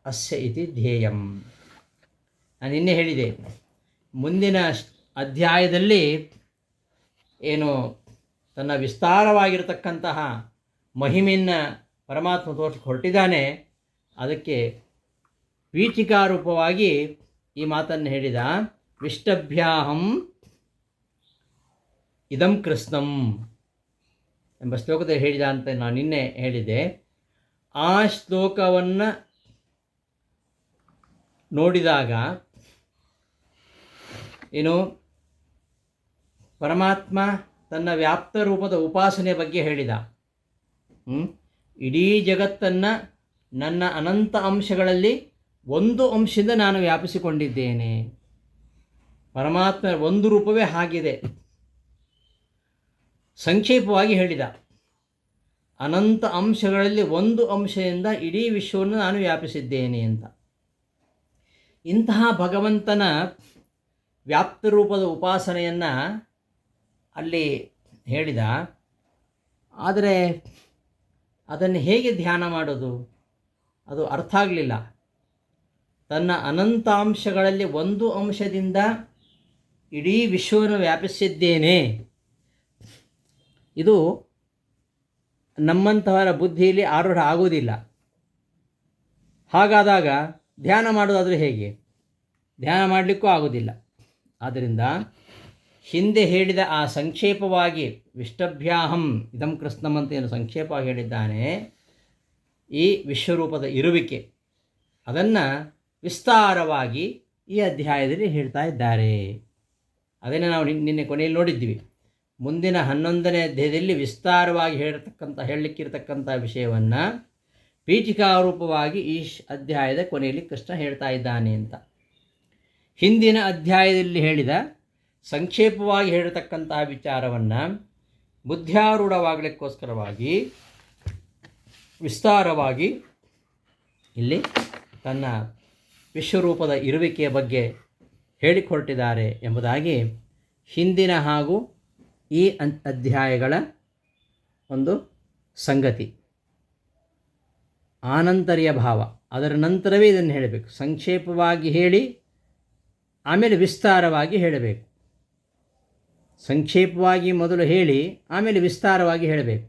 ಅಸ್ಯ ಇತಿ ಧ್ಯೇಯಂ. ನಾನು ನಿನ್ನೆ ಹೇಳಿದೆ, ಮುಂದಿನ ಅಧ್ಯಾಯದಲ್ಲಿ ಏನು ತನ್ನ ವಿಸ್ತಾರವಾಗಿರತಕ್ಕಂತಹ ಮಹಿಮೆಯನ್ನು ಪರಮಾತ್ಮ ತೋರಿಸಿ ಹೊರಟಿದ್ದಾನೆ. ಅದಕ್ಕೆ ವೀಚಿಕಾರೂಪವಾಗಿ ಈ ಮಾತನ್ನು ಹೇಳಿದ. ವಿಷ್ಟಭ್ಯಾಹಂ ಇದಂ ಕೃಷ್ಣಂ ಎಂಬ ಶ್ಲೋಕದಲ್ಲಿ ಹೇಳಿದ ಅಂತ ನಾನು ನಿನ್ನೆ ಹೇಳಿದೆ. ಆ ಶ್ಲೋಕವನ್ನು ನೋಡಿದಾಗ ಏನು ಪರಮಾತ್ಮ ತನ್ನ ವ್ಯಾಪ್ತ ರೂಪದ ಉಪಾಸನೆ ಬಗ್ಗೆ ಹೇಳಿದ. ಇಡೀ ಜಗತ್ತನ್ನು ನನ್ನ ಅನಂತ ಅಂಶಗಳಲ್ಲಿ ಒಂದು ಅಂಶದಿಂದ ನಾನು ವ್ಯಾಪಿಸಿಕೊಂಡಿದ್ದೇನೆ. ಪರಮಾತ್ಮ ಒಂದು ರೂಪವೇ ಹಾಗಿದೆ. ಸಂಕ್ಷೇಪವಾಗಿ ಹೇಳಿದ, ಅನಂತ ಅಂಶಗಳಲ್ಲಿ ಒಂದು ಅಂಶದಿಂದ ಇಡೀ ವಿಶ್ವವನ್ನು ನಾನು ವ್ಯಾಪಿಸಿದ್ದೇನೆ ಅಂತ. ಇಂತಹ ಭಗವಂತನ ವ್ಯಾಪ್ತ ರೂಪದ ಉಪಾಸನೆಯನ್ನು ಅಲ್ಲಿ ಹೇಳಿದ. ಆದರೆ ಅದನ್ನು ಹೇಗೆ ಧ್ಯಾನ ಮಾಡೋದು, ಅದು ಅರ್ಥ ಆಗಲಿಲ್ಲ. ತನ್ನ ಅನಂತಾಂಶಗಳಲ್ಲಿ ಒಂದು ಅಂಶದಿಂದ ಇಡೀ ವಿಶ್ವವನ್ನು ವ್ಯಾಪಿಸಿದ್ದೇನೆ, ಇದು ನಮ್ಮಂತಹವರ ಬುದ್ಧಿಯಲ್ಲಿ ಆರೂಢ ಆಗುವುದಿಲ್ಲ. ಹಾಗಾದಾಗ ಧ್ಯಾನ ಮಾಡೋದಾದರೆ ಹೇಗೆ? ಧ್ಯಾನ ಮಾಡಲಿಕ್ಕೂ ಆಗೋದಿಲ್ಲ. ಆದ್ದರಿಂದ ಹಿಂದೆ ಹೇಳಿದ ಆ ಸಂಕ್ಷೇಪವಾಗಿ ವಿಷ್ಟಭ್ಯಾಹಂ ಇದಂ ಕೃಷ್ಣಂ ಅಂತ ಏನು ಸಂಕ್ಷೇಪವಾಗಿ ಹೇಳಿದ್ದಾನೆ, ಈ ವಿಶ್ವರೂಪದ ಇರುವಿಕೆ, ಅದನ್ನು ವಿಸ್ತಾರವಾಗಿ ಈ ಅಧ್ಯಾಯದಲ್ಲಿ ಹೇಳ್ತಾ ಇದ್ದಾರೆ. ಅದನ್ನು ನಾವು ನಿನ್ನೆ ಕೊನೆಯಲ್ಲಿ ನೋಡಿದ್ವಿ. ಮುಂದಿನ 11ನೇ ಅಧ್ಯಾಯದಲ್ಲಿ ವಿಸ್ತಾರವಾಗಿ ಹೇಳಲಿಕ್ಕಿರತಕ್ಕಂಥ ವಿಷಯವನ್ನು ಪೀಠಿಕಾರೂಪವಾಗಿ ಈ ಅಧ್ಯಾಯದ ಕೊನೆಯಲ್ಲಿ ಕೃಷ್ಣ ಹೇಳ್ತಾ ಇದ್ದಾನೆ ಅಂತ. ಹಿಂದಿನ ಅಧ್ಯಾಯದಲ್ಲಿ ಹೇಳಿದ ಸಂಕ್ಷೇಪವಾಗಿ ಹೇಳಿರತಕ್ಕಂತಹ ವಿಚಾರವನ್ನು ಬುದ್ಧ್ಯಾರೂಢವಾಗಲಿಕ್ಕೋಸ್ಕರವಾಗಿ ವಿಸ್ತಾರವಾಗಿ ಇಲ್ಲಿ ತನ್ನ ವಿಶ್ವರೂಪದ ಇರುವಿಕೆಯ ಬಗ್ಗೆ ಹೇಳಿಕೊಟ್ಟಿದ್ದಾರೆ ಎಂಬುದಾಗಿ ಹಿಂದಿನ ಹಾಗೂ ಈ ಅಧ್ಯಾಯಗಳ ಒಂದು ಸಂಗತಿ. ಆನಂತರ್ಯ ಭಾವ, ಅದರ ನಂತರವೇ ಇದನ್ನು ಹೇಳಬೇಕು. ಸಂಕ್ಷೇಪವಾಗಿ ಹೇಳಿ ಆಮೇಲೆ ವಿಸ್ತಾರವಾಗಿ ಹೇಳಬೇಕು. ಸಂಕ್ಷೇಪವಾಗಿ ಮೊದಲು ಹೇಳಿ ಆಮೇಲೆ ವಿಸ್ತಾರವಾಗಿ ಹೇಳಬೇಕು.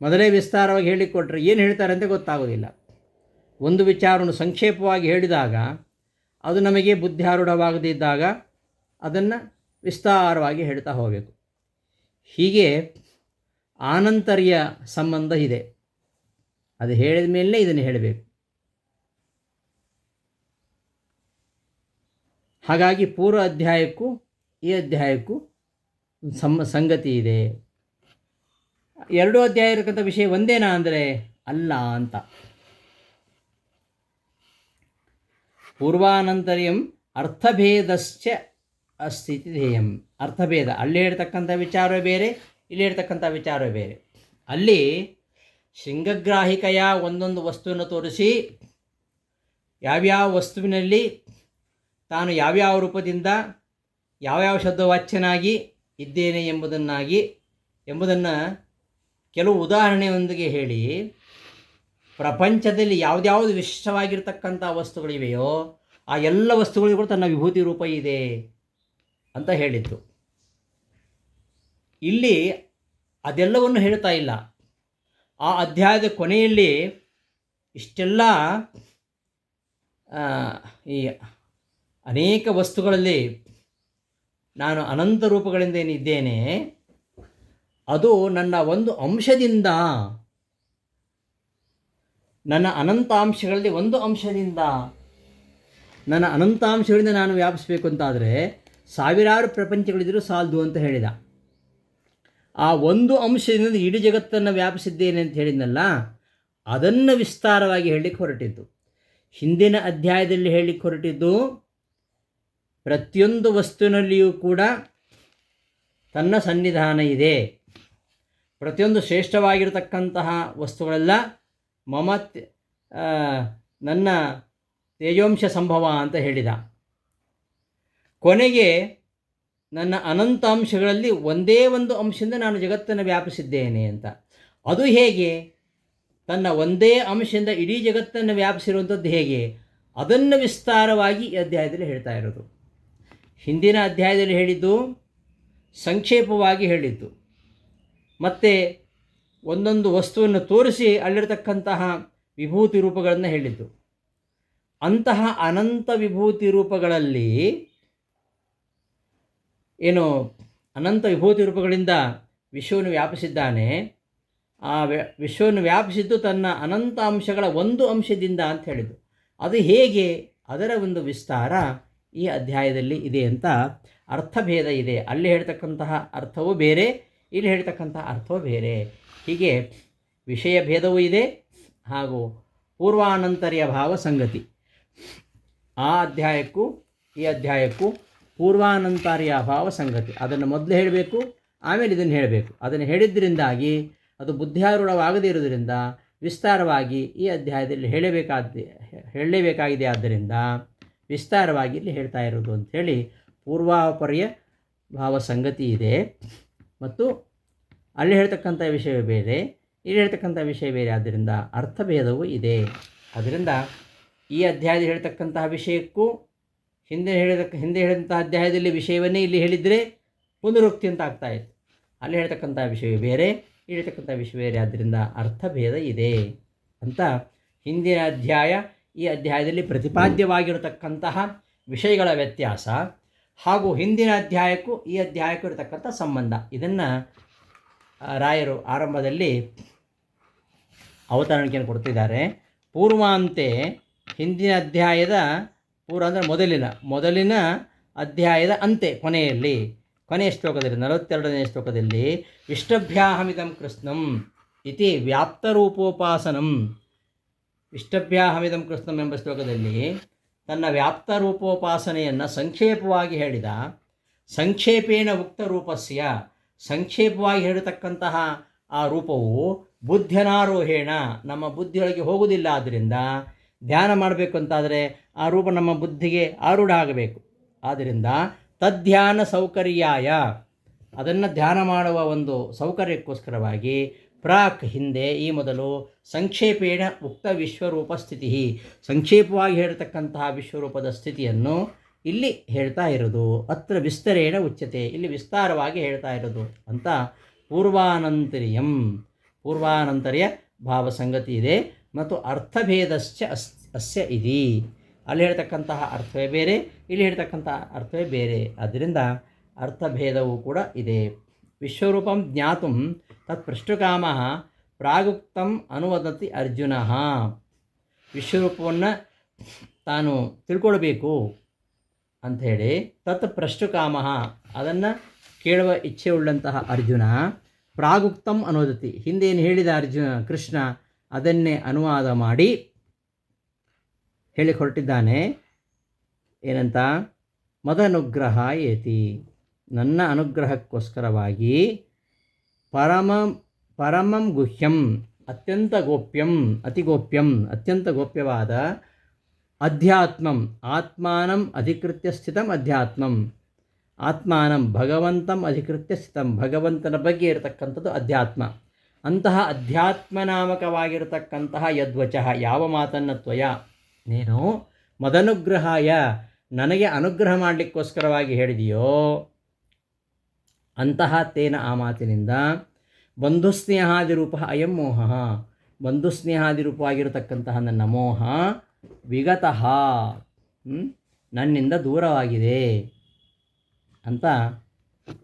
ಮೊದಲೇ ವಿಸ್ತಾರವಾಗಿ ಹೇಳಿಕೊಟ್ರೆ ಏನು ಹೇಳ್ತಾರೆ ಅಂತ ಗೊತ್ತಾಗೋದಿಲ್ಲ. ಒಂದು ವಿಚಾರವನ್ನು ಸಂಕ್ಷೇಪವಾಗಿ ಹೇಳಿದಾಗ ಅದು ನಮಗೆ ಬುದ್ಧಾರೂಢವಾಗದಿದ್ದಾಗ ಅದನ್ನು ವಿಸ್ತಾರವಾಗಿ ಹೇಳ್ತಾ ಹೋಗಬೇಕು. ಹೀಗೆ ಆನಂತರ್ಯ ಸಂಬಂಧ ಇದೆ. ಅದು ಹೇಳಿದ ಮೇಲೆ ಇದನ್ನು ಹೇಳಬೇಕು. ಹಾಗಾಗಿ ಪೂರ್ವ ಅಧ್ಯಾಯಕ್ಕೂ ಈ ಅಧ್ಯಾಯಕ್ಕೂ ಸಂಗತಿ ಇದೆ. ಎರಡೂ ಅಧ್ಯಾಯ ಇರತಕ್ಕಂಥ ವಿಷಯ ಒಂದೇನಾ ಅಂದರೆ ಅಲ್ಲ ಅಂತ. ಪೂರ್ವಾನಂತರ್ಯಂ ಅರ್ಥಭೇದಶ್ಚ ಅಸ್ಥಿತಿ ಧ್ಯೇಯಂ. ಅರ್ಥಭೇದ, ಅಲ್ಲಿ ಹೇಳ್ತಕ್ಕಂಥ ವಿಚಾರವೇ ಬೇರೆ, ಇಲ್ಲಿ ಹೇಳ್ತಕ್ಕಂಥ ವಿಚಾರವೇ ಬೇರೆ. ಅಲ್ಲಿ ಶೃಂಗಗ್ರಾಹಿಕೆಯ ಒಂದೊಂದು ವಸ್ತುವನ್ನು ತೋರಿಸಿ ಯಾವ್ಯಾವ ವಸ್ತುವಿನಲ್ಲಿ ತಾನು ಯಾವ್ಯಾವ ರೂಪದಿಂದ ಯಾವ್ಯಾವ ಶಬ್ದವಾಚ್ಯನಾಗಿ ಇದ್ದೇನೆ ಎಂಬುದನ್ನು ಕೆಲವು ಉದಾಹರಣೆಯೊಂದಿಗೆ ಹೇಳಿ, ಪ್ರಪಂಚದಲ್ಲಿ ಯಾವುದ್ಯಾವುದು ವಿಶಿಷ್ಟವಾಗಿರ್ತಕ್ಕಂಥ ವಸ್ತುಗಳಿವೆಯೋ ಆ ಎಲ್ಲ ವಸ್ತುಗಳಿಗೂ ಕೂಡ ತನ್ನ ವಿಭೂತಿ ರೂಪ ಇದೆ ಅಂತ ಹೇಳಿತ್ತು. ಇಲ್ಲಿ ಅದೆಲ್ಲವನ್ನು ಹೇಳ್ತಾ ಇಲ್ಲ. ಆ ಅಧ್ಯಾಯದ ಕೊನೆಯಲ್ಲಿ ಇಷ್ಟೆಲ್ಲ ಈ ಅನೇಕ ವಸ್ತುಗಳಲ್ಲಿ ನಾನು ಅನಂತ ರೂಪಗಳಿಂದ ಏನಿದ್ದೇನೆ, ಅದು ನನ್ನ ಒಂದು ಅಂಶದಿಂದ, ನನ್ನ ಅನಂತಾಂಶಗಳಲ್ಲಿ ಒಂದು ಅಂಶದಿಂದ, ನನ್ನ ಅನಂತಾಂಶಗಳಿಂದ ನಾನು ವ್ಯಾಪಿಸಬೇಕು ಅಂತಾದರೆ ಸಾವಿರಾರು ಪ್ರಪಂಚಗಳಿದ್ದರೂ ಸಾಲದು ಅಂತ ಹೇಳಿದ. ಆ ಒಂದು ಅಂಶದಿಂದ ಇಡೀ ಜಗತ್ತನ್ನು ವ್ಯಾಪಿಸಿದ್ದೇನೆ ಅಂತ ಹೇಳಿದ್ನಲ್ಲ, ಅದನ್ನು ವಿಸ್ತಾರವಾಗಿ ಹೇಳಲಿಕ್ಕೆ ಹೊರಟಿದ್ದು. ಹಿಂದಿನ ಅಧ್ಯಾಯದಲ್ಲಿ ಹೇಳಲಿಕ್ಕೆ ಹೊರಟಿದ್ದು ಪ್ರತಿಯೊಂದು ವಸ್ತುವಿನಲ್ಲಿಯೂ ಕೂಡ ತನ್ನ ಸನ್ನಿಧಾನ ಇದೆ, ಪ್ರತಿಯೊಂದು ಶ್ರೇಷ್ಠವಾಗಿರತಕ್ಕಂತಹ ವಸ್ತುಗಳೆಲ್ಲ ನನ್ನ ತೇಜೋಂಶ ಸಂಭವ ಅಂತ ಹೇಳಿದ. ಕೊನೆಗೆ ನನ್ನ ಅನಂತಾಂಶಗಳಲ್ಲಿ ಒಂದೇ ಒಂದು ಅಂಶದಿಂದ ನಾನು ಜಗತ್ತನ್ನು ವ್ಯಾಪಿಸಿದ್ದೇನೆ ಅಂತ. ಅದು ಹೇಗೆ? ತನ್ನ ಒಂದೇ ಅಂಶದಿಂದ ಇಡೀ ಜಗತ್ತನ್ನು ವ್ಯಾಪಿಸಿರುವಂಥದ್ದು ಹೇಗೆ? ಅದನ್ನು ವಿಸ್ತಾರವಾಗಿ ಈ ಅಧ್ಯಾಯದಲ್ಲಿ ಹೇಳ್ತಾ ಇರೋದು. ಹಿಂದಿನ ಅಧ್ಯಾಯದಲ್ಲಿ ಹೇಳಿದ್ದು ಸಂಕ್ಷೇಪವಾಗಿ ಹೇಳಿದ್ದು, ಮತ್ತು ಒಂದೊಂದು ವಸ್ತುವನ್ನು ತೋರಿಸಿ ಅಲ್ಲಿರತಕ್ಕಂತಹ ವಿಭೂತಿ ರೂಪಗಳನ್ನು ಹೇಳಿದ್ದು. ಅಂತಹ ಅನಂತ ವಿಭೂತಿ ರೂಪಗಳಲ್ಲಿ ಏನು ಅನಂತ ವಿಭೂತಿ ರೂಪಗಳಿಂದ ವಿಶ್ವವನ್ನು ವ್ಯಾಪಿಸಿದ್ದಾನೆ. ಆ ವಿಶ್ವವನ್ನು ವ್ಯಾಪಿಸಿದ್ದು ತನ್ನ ಅನಂತ ಅಂಶಗಳ ಒಂದು ಅಂಶದಿಂದ ಅಂತ ಹೇಳಿದ್ದು. ಅದು ಹೇಗೆ? ಅದರ ಒಂದು ವಿಸ್ತಾರ ಈ ಅಧ್ಯಾಯದಲ್ಲಿ ಇದೆ ಅಂತ ಅರ್ಥಭೇದ ಇದೆ. ಅಲ್ಲಿ ಹೇಳ್ತಕ್ಕಂತಹ ಅರ್ಥವೂ ಬೇರೆ, ಇಲ್ಲಿ ಹೇಳ್ತಕ್ಕಂತಹ ಅರ್ಥವೂ ಬೇರೆ. ಹೀಗೆ ವಿಷಯ ಭೇದವೂ ಇದೆ ಹಾಗೂ ಪೂರ್ವಾನಂತರ್ಯ ಭಾವ ಸಂಗತಿ. ಆ ಅಧ್ಯಾಯಕ್ಕೂ ಈ ಅಧ್ಯಾಯಕ್ಕೂ ಪೂರ್ವಾನಂತರ್ಯ ಭಾವ ಸಂಗತಿ. ಅದನ್ನು ಮೊದಲು ಹೇಳಬೇಕು, ಆಮೇಲೆ ಇದನ್ನು ಹೇಳಬೇಕು. ಅದನ್ನು ಹೇಳಿದ್ದರಿಂದಾಗಿ ಅದು ಬುದ್ಧಿಯಾರೂಢವಾಗದೇ ಇರೋದರಿಂದ ವಿಸ್ತಾರವಾಗಿ ಈ ಅಧ್ಯಾಯದಲ್ಲಿ ಹೇಳಲೇಬೇಕಾಗಿದೆ. ಆದ್ದರಿಂದ ವಿಸ್ತಾರವಾಗಿ ಇಲ್ಲಿ ಹೇಳ್ತಾ ಇರೋದು ಅಂಥೇಳಿ ಪೂರ್ವಾಪರ್ಯ ಭಾವ ಸಂಗತಿ ಇದೆ. ಮತ್ತು ಅಲ್ಲಿ ಹೇಳ್ತಕ್ಕಂಥ ವಿಷಯ ಬೇರೆ, ಇಲ್ಲಿ ಹೇಳ್ತಕ್ಕಂಥ ವಿಷಯ ಬೇರೆ. ಆದ್ದರಿಂದ ಅರ್ಥಭೇದವೂ ಇದೆ. ಅದರಿಂದ ಈ ಅಧ್ಯಾಯದಲ್ಲಿ ಹೇಳ್ತಕ್ಕಂತಹ ವಿಷಯಕ್ಕೂ ಹಿಂದೆ ಹೇಳಿದಂತಹ ಅಧ್ಯಾಯದಲ್ಲಿ ವಿಷಯವನ್ನೇ ಇಲ್ಲಿ ಹೇಳಿದರೆ ಪುನರುಕ್ತಿ ಅಂತ ಆಗ್ತಾಯಿತ್ತು. ಅಲ್ಲಿ ಹೇಳ್ತಕ್ಕಂಥ ವಿಷಯ ಬೇರೆ, ಇಲ್ಲಿ ಹೇಳ್ತಕ್ಕಂಥ ವಿಷಯ ಬೇರೆ. ಆದ್ದರಿಂದ ಅರ್ಥಭೇದ ಇದೆ ಅಂತ ಹಿಂದಿನ ಅಧ್ಯಾಯ ಈ ಅಧ್ಯಾಯದಲ್ಲಿ ಪ್ರತಿಪಾದ್ಯವಾಗಿರತಕ್ಕಂತಹ ವಿಷಯಗಳ ವ್ಯತ್ಯಾಸ ಹಾಗೂ ಹಿಂದಿನ ಅಧ್ಯಾಯಕ್ಕೂ ಈ ಅಧ್ಯಾಯಕ್ಕೂ ಇರತಕ್ಕಂಥ ಸಂಬಂಧ, ಇದನ್ನು ರಾಯರು ಆರಂಭದಲ್ಲಿ ಅವತರಣಿಕೆಯನ್ನು ಕೊಡ್ತಿದ್ದಾರೆ. ಪೂರ್ವಾಂತೆ ಹಿಂದಿನ ಅಧ್ಯಾಯದ ಪೂರ್ವ ಅಂದರೆ ಮೊದಲಿನ ಅಧ್ಯಾಯದ ಅಂತೆ, ಕೊನೆಯ ಶ್ಲೋಕದಲ್ಲಿ 42ನೇ ಶ್ಲೋಕದಲ್ಲಿ ಇಷ್ಟಭ್ಯಾಹಮಿದಂ ಕೃಷ್ಣಂ ಇತಿ ವ್ಯಾಪ್ತರೂಪೋಪಾಸನಂ. ಇಷ್ಟಭ್ಯಾಹಮಿದಂ ಕೃಷ್ಣಂ ಎಂಬ ಶ್ಲೋಕದಲ್ಲಿ ತನ್ನ ವ್ಯಾಪ್ತರೂಪೋಪಾಸನೆಯನ್ನು ಸಂಕ್ಷೇಪವಾಗಿ ಹೇಳಿದ. ಸಂಕ್ಷೇಪೇಣ ಉಕ್ತ ರೂಪಸ್ಯ, ಸಂಕ್ಷೇಪವಾಗಿ ಹೇಳತಕ್ಕಂತಹ ಆ ರೂಪವು ಬುದ್ಧ್ಯನಾರೋಹೇಣ, ನಮ್ಮ ಬುದ್ಧಿಯೊಳಗೆ ಹೋಗುವುದಿಲ್ಲ. ಆದ್ದರಿಂದ ಧ್ಯಾನ ಮಾಡಬೇಕು ಅಂತಾದರೆ ಆ ರೂಪ ನಮ್ಮ ಬುದ್ಧಿಗೆ ಆರೂಢ ಆಗಬೇಕು. ಆದ್ದರಿಂದ ತದ್ಧ್ಯಾನ ಸೌಕರ್ಯಾಯ, ಅದನ್ನು ಧ್ಯಾನ ಮಾಡುವ ಒಂದು ಸೌಕರ್ಯಕ್ಕೋಸ್ಕರವಾಗಿ ಪ್ರಾಕ್ ಹಿಂದೆ, ಈ ಮೊದಲು ಸಂಕ್ಷೇಪೇಣ ಉಕ್ತ ವಿಶ್ವರೂಪ ಸ್ಥಿತಿ, ಸಂಕ್ಷೇಪವಾಗಿ ಹೇಳ್ತಕ್ಕಂತಹ ವಿಶ್ವರೂಪದ ಸ್ಥಿತಿಯನ್ನು ಇಲ್ಲಿ ಹೇಳ್ತಾ ಇರೋದು. ಅತ್ರ ವಿಸ್ತರೇಣ ಉಚ್ಯತೆ, ಇಲ್ಲಿ ವಿಸ್ತಾರವಾಗಿ ಹೇಳ್ತಾ ಇರೋದು ಅಂತ ಪೂರ್ವಾನಂತರ್ಯ ಭಾವ ಸಂಗತಿ ಇದೆ. ಮತ್ತು ಅರ್ಥಭೇದಶ್ಚ ಅಸ್ಯ ಇದಿ, ಅಲ್ಲಿ ಹೇಳ್ತಕ್ಕಂತಹ ಅರ್ಥವೇ ಬೇರೆ, ಇಲ್ಲಿ ಹೇಳ್ತಕ್ಕಂತಹ ಅರ್ಥವೇ ಬೇರೆ. ಆದ್ದರಿಂದ ಅರ್ಥಭೇದವೂ ಕೂಡ ಇದೆ. ವಿಶ್ವರೂಪಂ ಜ್ಞಾತುಂ ತತ್ ಪೃಷ್ಟುಕಾಮಃ ಪ್ರಾಗುಕ್ತಂ ಅನುವದತಿ ಅರ್ಜುನ. ವಿಶ್ವರೂಪವನ್ನು ತಾನು ತಿಳ್ಕೊಳ್ಬೇಕು ಅಂಥೇಳಿ ತತ್ ಪೃಷ್ಟುಕಾಮಃ, ಅದನ್ನು ಕೇಳುವ ಇಚ್ಛೆ ಉಳ್ಳಂತಹ ಅರ್ಜುನ ಪ್ರಾಗುಕ್ತಂ ಅನುವದತಿ, ಹಿಂದೇನು ಹೇಳಿದ ಕೃಷ್ಣ ಅದನ್ನೇ ಅನುವಾದ ಮಾಡಿ ಹೇಳಿ ಹೊರಟಿದ್ದಾನೆ. ಏನಂತ? ಮದನುಗ್ರಹ ಏತಿ, ನನ್ನ ಅನುಗ್ರಹಕ್ಕೋಸ್ಕರವಾಗಿ ಪರಮಂ ಗುಹ್ಯಂ, ಅತ್ಯಂತ ಗೋಪ್ಯಂ, ಅತ್ಯಂತ ಗೋಪ್ಯವಾದ ಅಧ್ಯಾತ್ಮಂ, ಆತ್ಮಾನಂ ಅಧಿಕೃತ್ಯ ಸ್ಥಿತಂ ಅಧ್ಯಾತ್ಮಂ, ಆತ್ಮಾನಂ ಭಗವಂತಂ ಅಧಿಕೃತ್ಯ ಸ್ಥಿತಂ, ಭಗವಂತನ ಬಗ್ಗೆ ಇರತಕ್ಕಂಥದ್ದು ಅಧ್ಯಾತ್ಮ. ಅಂತಹ ಅಧ್ಯಾತ್ಮನಾಮಕವಾಗಿರತಕ್ಕಂತಹ ಯದ್ವಚಃ, ಯಾವ ಮಾತನ್ನು ತ್ವಯ ನೀನು ಮದನುಗ್ರಹಾಯ, ನನಗೆ ಅನುಗ್ರಹ ಮಾಡಲಿಕ್ಕೋಸ್ಕರವಾಗಿ ಹೇಳಿದೆಯೋ ಅಂತಹ ತೇನ, ಆ ಮಾತಿನಿಂದ ಬಂಧುಸ್ನೇಹಾದಿರೂಪ ಅಯಂ ಮೋಹ, ಬಂಧುಸ್ನೇಹಾದಿರೂಪವಾಗಿರತಕ್ಕಂತಹ ನನ್ನ ಮೋಹ ವಿಗತಃ, ನನ್ನಿಂದ ದೂರವಾಗಿದೆ ಅಂತ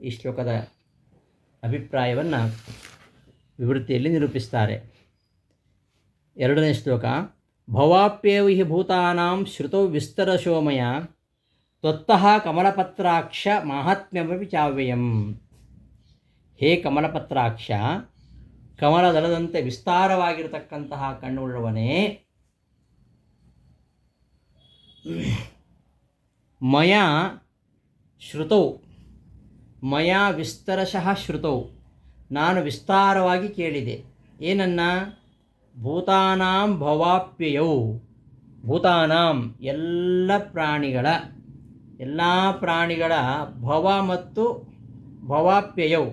ಈ ಶ್ಲೋಕದ ಅಭಿಪ್ರಾಯವನ್ನು ವಿವೃತ್ತಿಯಲ್ಲಿ ನಿರೂಪಿಸ್ತಾರೆ. 2ನೇ ಶ್ಲೋಕ. ಭವಾಪ್ಯೇವ ಹಿ ಭೂತಾನಾಂ ಶ್ರುತೌ ವಿಸ್ತರಶೋಮಯ ತ್ವತ್ತಃ ಕಮಲಪತ್ರಾಕ್ಷ ಮಾಹಾತ್ಮ್ಯಮಪಿ ಚಾವ್ಯಯಂ. ಹೇ ಕಮಲಪತ್ರಾಕ್ಷ, ಕಮಲದಳದಂತೆ ವಿಸ್ತಾರವಾಗಿರತಕ್ಕಂತಹ ಕಣ್ಣುಳ್ಳವನೇ, ಮಯಾ ಶ್ರುತೌ, ಮಯಾ ವಿಸ್ತರಶಃ ಶ್ರುತೌ, ನಾನು ವಿಸ್ತಾರವಾಗಿ ಕೇಳಿದೆ. ಏನನ್ನ? ಭೂತಾನಾಂ ಭವಾಪ್ಯಯೌ, ಭೂತಾನಾಂ ಎಲ್ಲ ಪ್ರಾಣಿಗಳ ಭವ ಮತ್ತು ಭವಾಪ್ಯಯೌ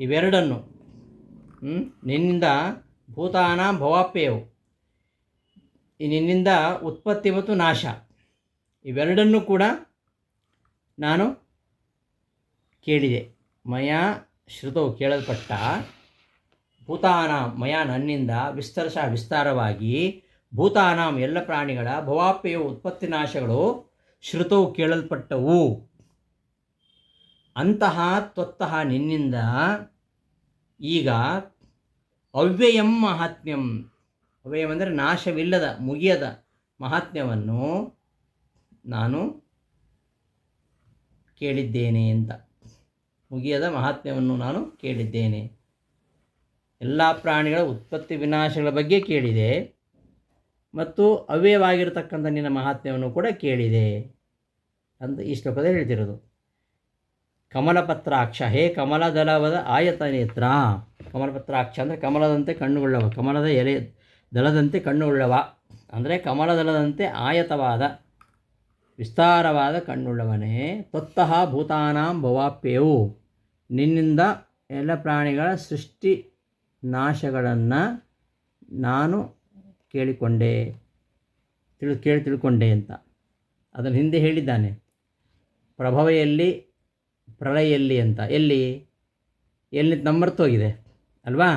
ಇವೆರಡನ್ನು, ನಿನ್ನಿಂದ ಭೂತಾನಾಂ ಭವಾಪ್ಯಯೌ, ನಿನ್ನಿಂದ ಉತ್ಪತ್ತಿ ಮತ್ತು ನಾಶ ಇವೆರಡನ್ನೂ ಕೂಡ ನಾನು ಕೇಳಿದೆ. ಮಯಾ ಶ್ರುತವು ಕೇಳಲ್ಪಟ್ಟ, ಭೂತಾನಾಂ ಮಯಾ ನನ್ನಿಂದ, ವಿಸ್ತರಶಃ ವಿಸ್ತಾರವಾಗಿ, ಭೂತಾನಾಂ ಎಲ್ಲ ಪ್ರಾಣಿಗಳ, ಭವಾಪ್ಯಯು ಉತ್ಪತ್ತಿ ನಾಶಗಳು, ಶ್ರುತವು ಕೇಳಲ್ಪಟ್ಟವು. ಅಂತಹ ತ್ವತ್ತಃ ನಿನ್ನಿಂದ ಈಗ ಅವ್ಯಯಂ ಮಹಾತ್ಮ್ಯಂ, ಅವ್ಯಯಂ ಅಂದರೆ ನಾಶವಿಲ್ಲದ, ಮುಗಿಯದ ಮಹಾತ್ಮ್ಯವನ್ನು ನಾನು ಕೇಳಿದ್ದೇನೆ ಅಂತ. ಮುಗಿಯದ ಮಹಾತ್ಮ್ಯವನ್ನು ನಾನು ಕೇಳಿದ್ದೇನೆ. ಎಲ್ಲ ಪ್ರಾಣಿಗಳ ಉತ್ಪತ್ತಿ ವಿನಾಶಗಳ ಬಗ್ಗೆ ಕೇಳಿದೆ ಮತ್ತು ಅವ್ಯಯವಾಗಿರತಕ್ಕಂಥ ನಿನ್ನ ಮಹಾತ್ಮ್ಯವನ್ನು ಕೂಡ ಕೇಳಿದೆ ಅಂತ ಈ ಶ್ಲೋಕದಲ್ಲಿ ಹೇಳ್ತಿರೋದು. ಕಮಲಪತ್ರಾಕ್ಷ, ಹೇ ಕಮಲದಳವದ ಆಯತ ನೇತ್ರ. ಕಮಲಪತ್ರಾಕ್ಷ ಅಂದರೆ ಕಮಲದಂತೆ ಕಣ್ಣುಳ್ಳವ, ಕಮಲದ ಎಲೆ ದಳದಂತೆ ಕಣ್ಣುಳ್ಳವ ಅಂದರೆ ಕಮಲದಳದಂತೆ ಆಯತವಾದ ವಿಸ್ತಾರವಾದ ಕಣ್ಣುಳ್ಳವನೇ. ತ್ವತ್ತಃ ಭೂತಾನಾಂ ಭವಾಪ್ಯವು, ನಿನ್ನಿಂದ ಎಲ್ಲ ಪ್ರಾಣಿಗಳ ಸೃಷ್ಟಿ ನಾಶಗಳನ್ನು ನಾನು ಕೇಳಿಕೊಂಡೆ, ತಿಳ್ಕೊಂಡೆ ಅಂತ ಅದನ್ನು ಹಿಂದೆ ಹೇಳಿದ್ದಾನೆ. ಪ್ರಭವೆಯಲ್ಲಿ ಪ್ರಳಯಲ್ಲಿ ಅಂತ. ಎಲ್ಲಿ ನಮ್ಮರ್ತೋಗಿದೆ ಅಲ್ವಾ?